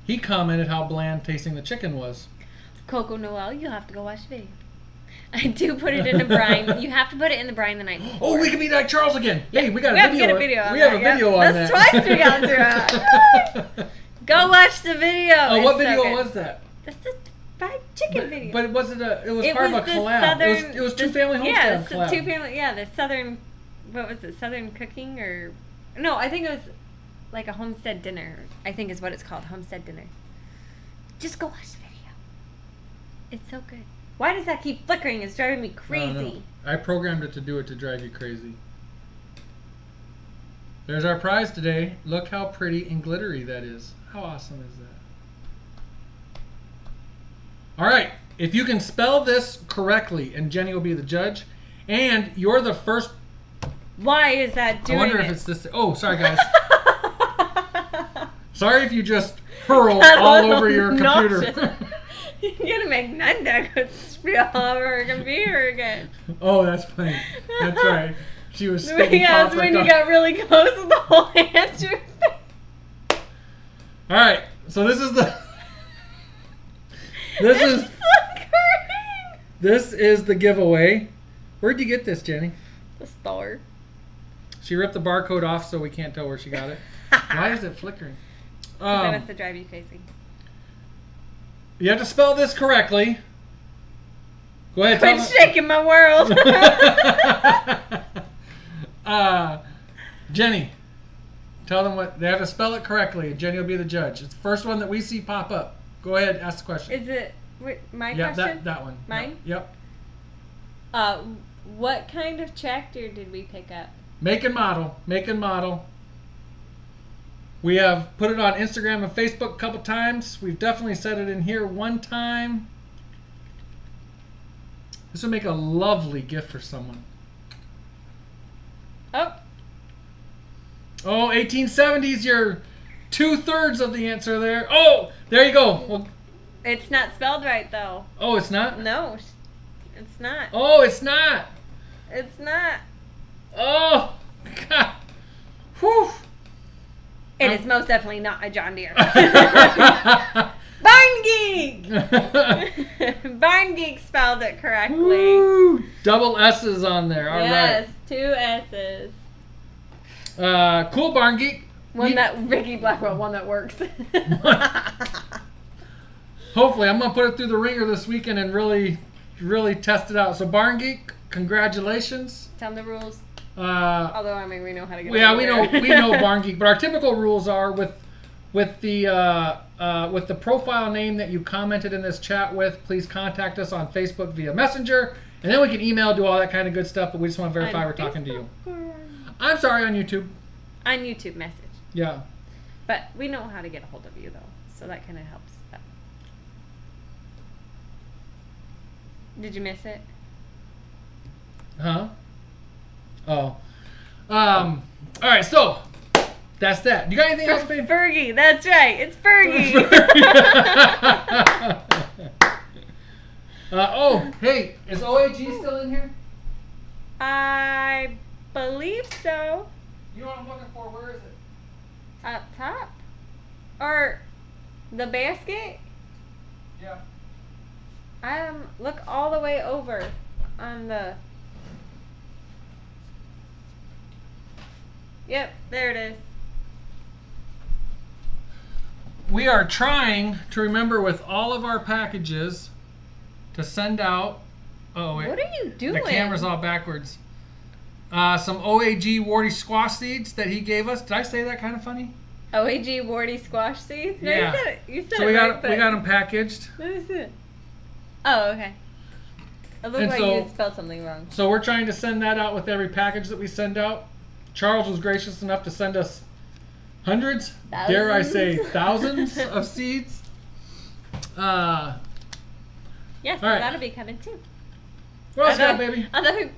he commented how bland tasting the chicken was. Coco Noel, you'll have to go watch the video. I do put it in the brine. You have to put it in the brine the night before. Oh, we can be like Charles again. Hey, we got a video. We have a video on that. That's twice we got to. Go watch the video. Oh, what video was that? That's the fried chicken video. But was it was part of a collab. It was two family homestead collab. The Southern what was it, Southern Cooking or... No, I think it was like a Homestead Dinner, I think is what it's called, Homestead Dinner. Just go watch the video. It's so good. Why does that keep flickering? It's driving me crazy. I programmed it to drive you crazy. There's our prize today. Look how pretty and glittery that is. How awesome is that? All right. If you can spell this correctly, and Jenny will be the judge, and you're the first... Why is that doing it? I wonder if it's this... Oh, sorry, guys. Sorry if you just hurled all over your computer. You're going to make Nanda go spill all over her computer again. Oh, that's funny. That's right. She was spitting yeah, that's when you got really close with the whole answer. All right. So this is the... This is the giveaway. Where'd you get this, Jenny? The store. She ripped the barcode off so we can't tell where she got it. Why is it flickering? Because I want to drive you crazy. You have to spell this correctly. Go ahead. Quit shaking my world. Jenny, tell them what they have to spell it correctly, and Jenny will be the judge. It's the first one that we see pop up. Go ahead, ask the question. Is it my question? Yeah, that one. Mine? Yep. What kind of tractor did we pick up? Make and model. Make and model. We have put it on Instagram and Facebook a couple times. We've definitely said it in here one time. This would make a lovely gift for someone. Oh. Oh, 1870s, you're 2/3 of the answer there. Oh, there you go. Well, it's not spelled right, though. Oh, it's not? No, it's not. Oh, it's not. It's not. Oh, God. Whew. It is most definitely not a John Deere. Barn Geek! Barn Geek spelled it correctly. Woo. Double S's on there. All yes, right. 2 S's. Cool, Barn Geek. Ricky Blackwell, one that works. Hopefully, I'm going to put it through the ringer this weekend and really, really test it out. So, Barn Geek, congratulations. Tell them the rules. Although, I mean, we know how to get we know Barn Geek, but our typical rules are with the profile name that you commented in this chat with, please contact us on Facebook via Messenger, and then we can email, do all that kind of good stuff, but we just want to verify we're talking to you. I'm sorry, on YouTube. On YouTube message. Yeah. But we know how to get a hold of you, though, so that kind of helps. Did you miss it? Huh? Oh. All right, so that's that. You got anything else, babe? Fergie, that's right. It's Fergie. Oh, hey, is OAG still in here? I believe so. You know what I'm looking for? Where is it? Up top? Or the basket? Yeah. Look all the way over on the... Yep, there it is. We are trying to remember with all of our packages to send out... Oh, wait. What are you doing? The camera's all backwards. Some OAG warty squash seeds that he gave us. Did I say that kind of funny? OAG warty squash seeds? No, yeah. You said so it we right, got them packaged. Let me see it. Oh, okay. It looked like you had spelled something wrong. So we're trying to send that out with every package that we send out. Charles was gracious enough to send us hundreds, dare I say thousands of seeds. Yes, so right. that'll be coming too. What else you got, baby? I thought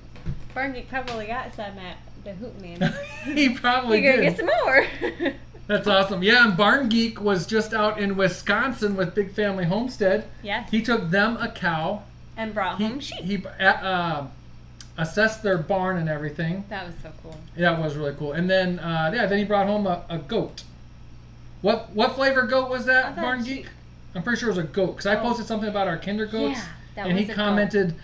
Barn Geek probably got some at the Hoot Man. He probably You're did. gonna get some more. That's awesome. Yeah, and Barn Geek was just out in Wisconsin with Big Family Homestead. Yes. He took them a cow. And brought home sheep. He assessed their barn and everything. That was so cool. Yeah, it was really cool. And then, then he brought home a goat. What flavor goat was that, Barn Geek? I'm pretty sure it was a goat, because I posted something about our Kinder goats. Yeah, that and he commented,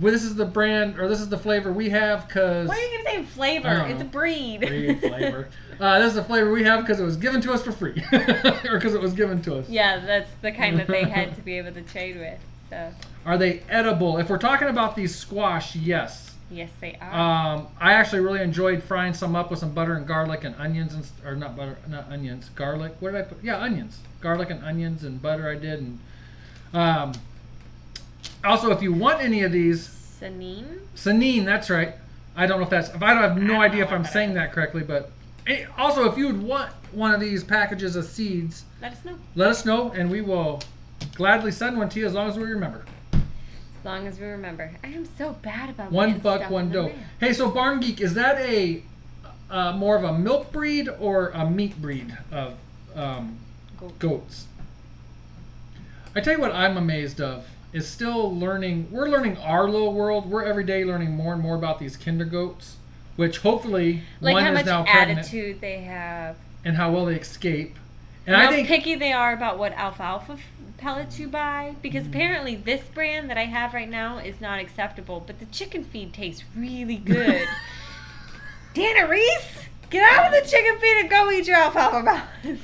well, this is the brand, or this is the flavor we have, because... Why are you saying flavor? It's a breed. Breed, flavor. This is the flavor we have because it was given to us for free. Or because it was given to us. Yeah, that's the kind that they had to be able to trade with. So. Are they edible? If we're talking about these squash, yes. Yes, they are. I actually really enjoyed frying some up with some butter and garlic and onions, or not butter, not onions, garlic. What did I put? Yeah, onions, garlic and onions and butter. I did, and also if you want any of these, Sanine, that's right. I don't know if that's. I have no idea if I'm saying that correctly, but also if you would want one of these packages of seeds, let us know. Let us know, and we will gladly send one to you as long as we remember. As long as we remember. I am so bad about one buck, one doe. Hey, so Barn Geek, is that a more of a milk breed or a meat breed of goats? I tell you what I'm amazed of is still learning. We're learning our little world. We're every day learning more and more about these kinder goats, which hopefully like one how is much now pregnant, attitude they have, and how well they escape. And how I think picky they are about what alfalfa pellets you buy, because apparently this brand that I have right now is not acceptable, but the chicken feed tastes really good. Dana Reese, get out of the chicken feed and go eat your alfalfa pellets.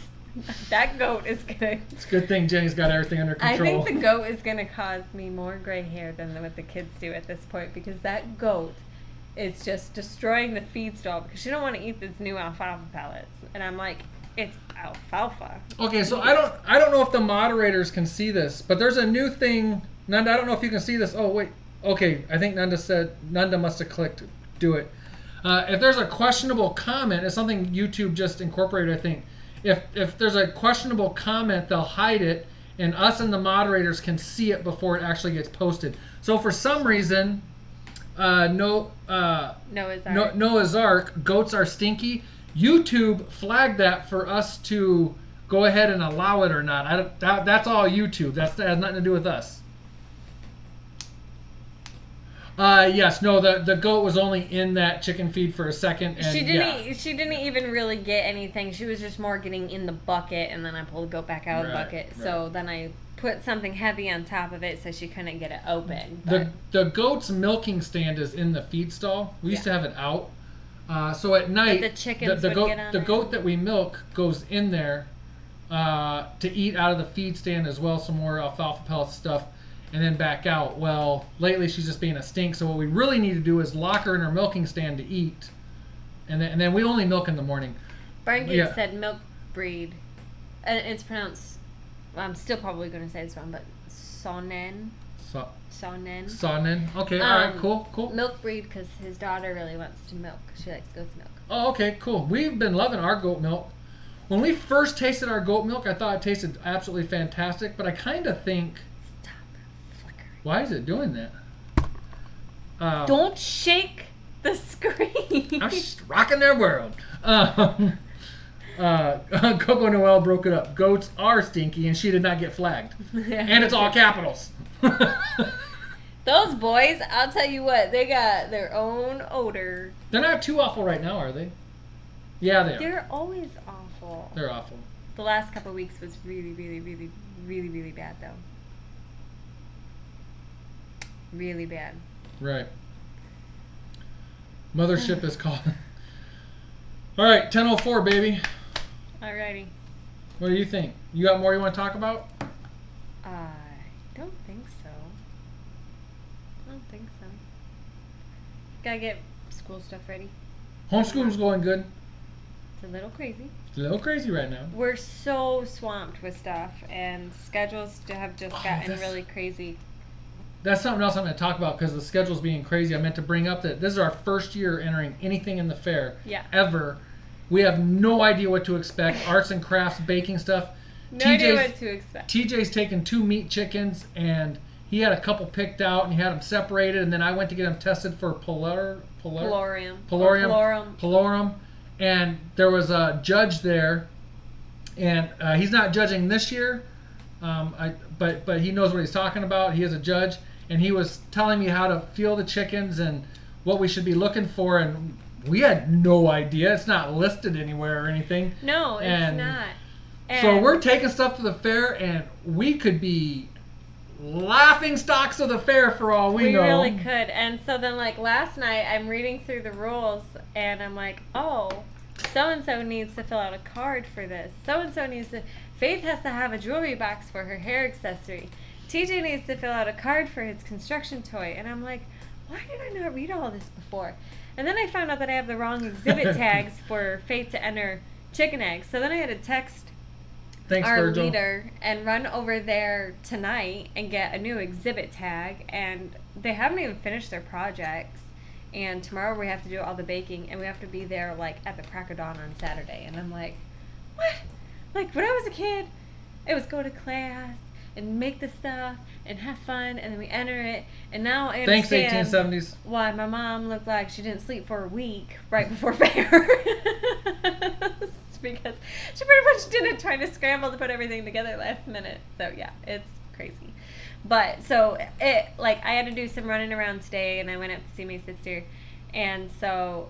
That goat is gonna. It's a good thing Jenny's got everything under control. I think the goat is gonna cause me more gray hair than what the kids do at this point, because that goat is just destroying the feed stall because she don't want to eat this new alfalfa pellets, and I'm like, it's alfalfa. Okay, so I don't know if the moderators can see this, but there's a new thing. Nanda, I don't know if you can see this. Oh wait, okay. I think Nanda must have clicked. Do it. If there's a questionable comment, it's something YouTube just incorporated, I think. If there's a questionable comment, they'll hide it, and us and the moderators can see it before it actually gets posted. So for some reason, Noah's Ark, goats are stinky. YouTube flagged that for us to go ahead and allow it or not. That's all YouTube. That has nothing to do with us. Yes, no, the goat was only in that chicken feed for a second. And she didn't even really get anything. She was just more getting in the bucket, and then I pulled the goat back out of the bucket. Right. So then I put something heavy on top of it so she couldn't get it open. The goat's milking stand is in the feed stall. We used to have it out. So at night, the goat that we milk goes in there to eat out of the feed stand as well, some more alfalfa pellet stuff, and then back out. Well, lately she's just being a stink, so what we really need to do is lock her in her milking stand to eat, and then we only milk in the morning. Barn Geek said milk breed, and it's pronounced, well, I'm still probably going to say this wrong, but Sonnen. Sonnen. Okay, all right, cool. Milk breed because his daughter really wants to milk. She likes goat's milk. Oh, okay, cool. We've been loving our goat milk. When we first tasted our goat milk, I thought it tasted absolutely fantastic, but I kind of think... Stop flickering. Why is it doing that? Don't shake the screen. I'm just rocking their world. Coco Noel broke it up. Goats are stinky, and she did not get flagged. And it's all capitals. Those boys, I'll tell you what, they got their own odor. They're not too awful right now, are they? Yeah, they are. They're always awful. They're awful. The last couple of weeks was really, really, really, really, really bad, though. Really bad. Right. Mothership is calling. All right, 10:04, baby. Alrighty. What do you think? You got more you want to talk about? I don't think so. Gotta get school stuff ready. Homeschooling's going good. It's a little crazy. It's a little crazy right now. We're so swamped with stuff, and schedules have just gotten really crazy. That's something else I'm going to talk about because the schedule's being crazy. I meant to bring up that this is our first year entering anything in the fair ever. We have no idea what to expect. Arts and crafts, baking stuff. No idea what to expect. TJ's taken 2 meat chickens, and he had a couple picked out, and he had them separated, and then I went to get them tested for Pylorium. And there was a judge there, and he's not judging this year, but he knows what he's talking about. He is a judge, and he was telling me how to feel the chickens and what we should be looking for, and we had no idea. It's not listed anywhere or anything. No, it's not. So we're taking stuff to the fair, and we could be laughing stocks of the fair for all we know. We really could. And so then, like, last night, I'm reading through the rules, and I'm like, oh, so-and-so needs to fill out a card for this. So-and-so needs to... Faith has to have a jewelry box for her hair accessory. TJ needs to fill out a card for his construction toy. And I'm like, why did I not read all this before? And then I found out that I have the wrong exhibit tags for Faith to enter chicken eggs. So then I had to text our Virgil. leader and run over there tonight and get a new exhibit tag. And they haven't even finished their projects. And tomorrow we have to do all the baking, and we have to be there like at the crack of dawn on Saturday. And I'm like, what? Like when I was a kid, it was go to class and make the stuff and have fun, and then we enter it. And now I understand 1870s. why my mom looked like she didn't sleep for a week right before fair. Because she pretty much didn't try to scramble to put everything together last minute. So yeah, it's crazy. But so it, like, I had to do some running around today, and I went up to see my sister. And so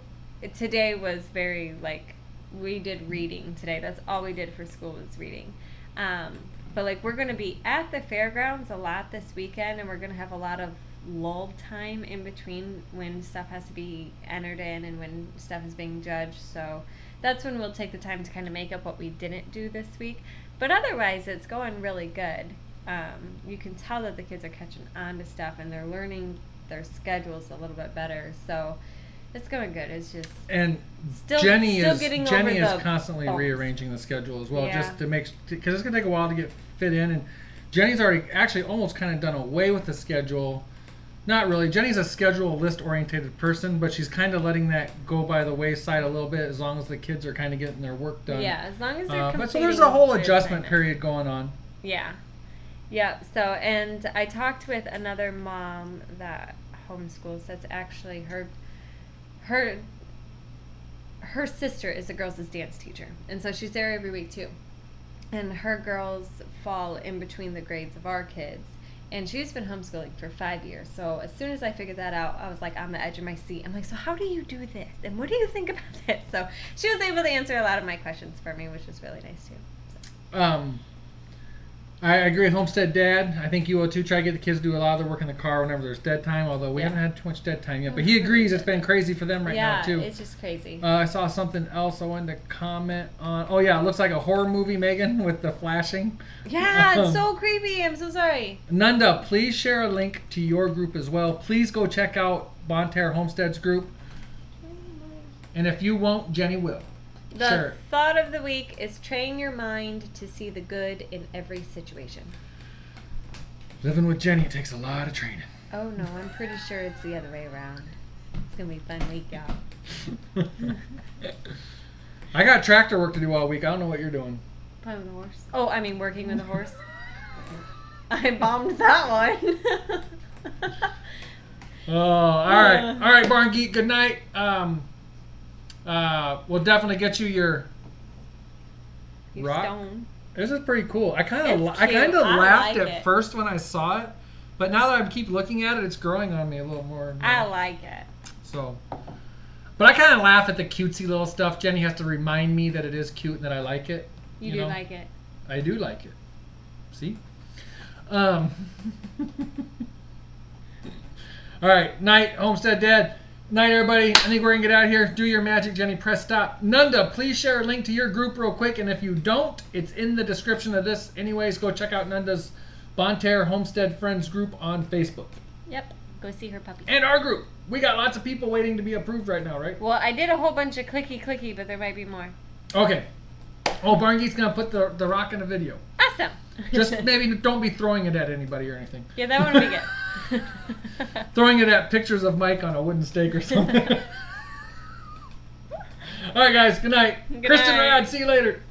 today was very, like, we did reading today. That's all we did for school was reading. But like, we're going to be at the fairgrounds a lot this weekend, and we're going to have a lot of lull time in between when stuff has to be entered in and when stuff is being judged. So that's when we'll take the time to kind of make up what we didn't do this week. But otherwise, it's going really good. You can tell that the kids are catching on to stuff, and they're learning their schedules a little bit better. So it's going good. It's just Jenny is the constantly bumps. rearranging the schedule as well, Yeah. just to make, because it's gonna take a while to get fit in. And Jenny's already actually almost kind of done away with the schedule. Not really. Jenny's a schedule list oriented person, but she's kind of letting that go by the wayside a little bit as long as the kids are kind of getting their work done. Yeah, as long as they're but so there's a whole adjustment period going on. Yeah. Yeah. So, and I talked with another mom that homeschools. That's actually her sister is the girls' dance teacher, and so she's there every week too. And her girls fall in between the grades of our kids. And she's been homeschooling for 5 years. So as soon as I figured that out, I was like on the edge of my seat. I'm like, so how do you do this? And what do you think about it? So she was able to answer a lot of my questions for me, which was really nice too. So. I agree with Homestead Dad. I think you will too. Try to get the kids to do a lot of their work in the car whenever there's dead time, although we haven't had too much dead time yet. But he agrees it's been crazy for them right now too. Yeah, it's just crazy. I saw something else I wanted to comment on. Oh yeah, it looks like a horror movie, Megan, with the flashing. Yeah, it's so creepy. I'm so sorry. Nanda, please share a link to your group as well. Please go check out Bonterre Homestead's group. And if you won't, Jenny will. The thought of the week is train your mind to see the good in every situation. Living with Jenny takes a lot of training. Oh no, I'm pretty sure it's the other way around. It's going to be a fun week, y'all. I got tractor work to do all week. I don't know what you're doing. Playing with a horse. Oh, I mean working with a horse. I bombed that one. Oh, all right. All right, Barn Geek, good night. We'll definitely get you your rock. Stone. This is pretty cool. I kind of It's cute. laughed like at it. first when I saw it, but now that I keep looking at it, it's growing on me a little more. And more. I like it. So, but I kind of laugh at the cutesy little stuff. Jenny has to remind me that it is cute and that I like it. You do like it. I do like it. See? All right. Night, Homestead Dad. Night, everybody. I think we're going to get out of here. Do your magic, Jenny. Press stop. Nanda, please share a link to your group real quick. And if you don't, it's in the description of this. Anyways, go check out Nanda's Bonterre Homestead Friends group on Facebook. Yep. Go see her puppy. And our group. We got lots of people waiting to be approved right now, right? Well, I did a whole bunch of clicky, but there might be more. Okay. Oh, Barn Geek's going to put the rock in the video. Awesome. Just maybe don't be throwing it at anybody or anything. Yeah, that one would be good. Throwing it at pictures of Mike on a wooden stake or something. All right, guys. Good night. Good Kristin night. RAD. See you later.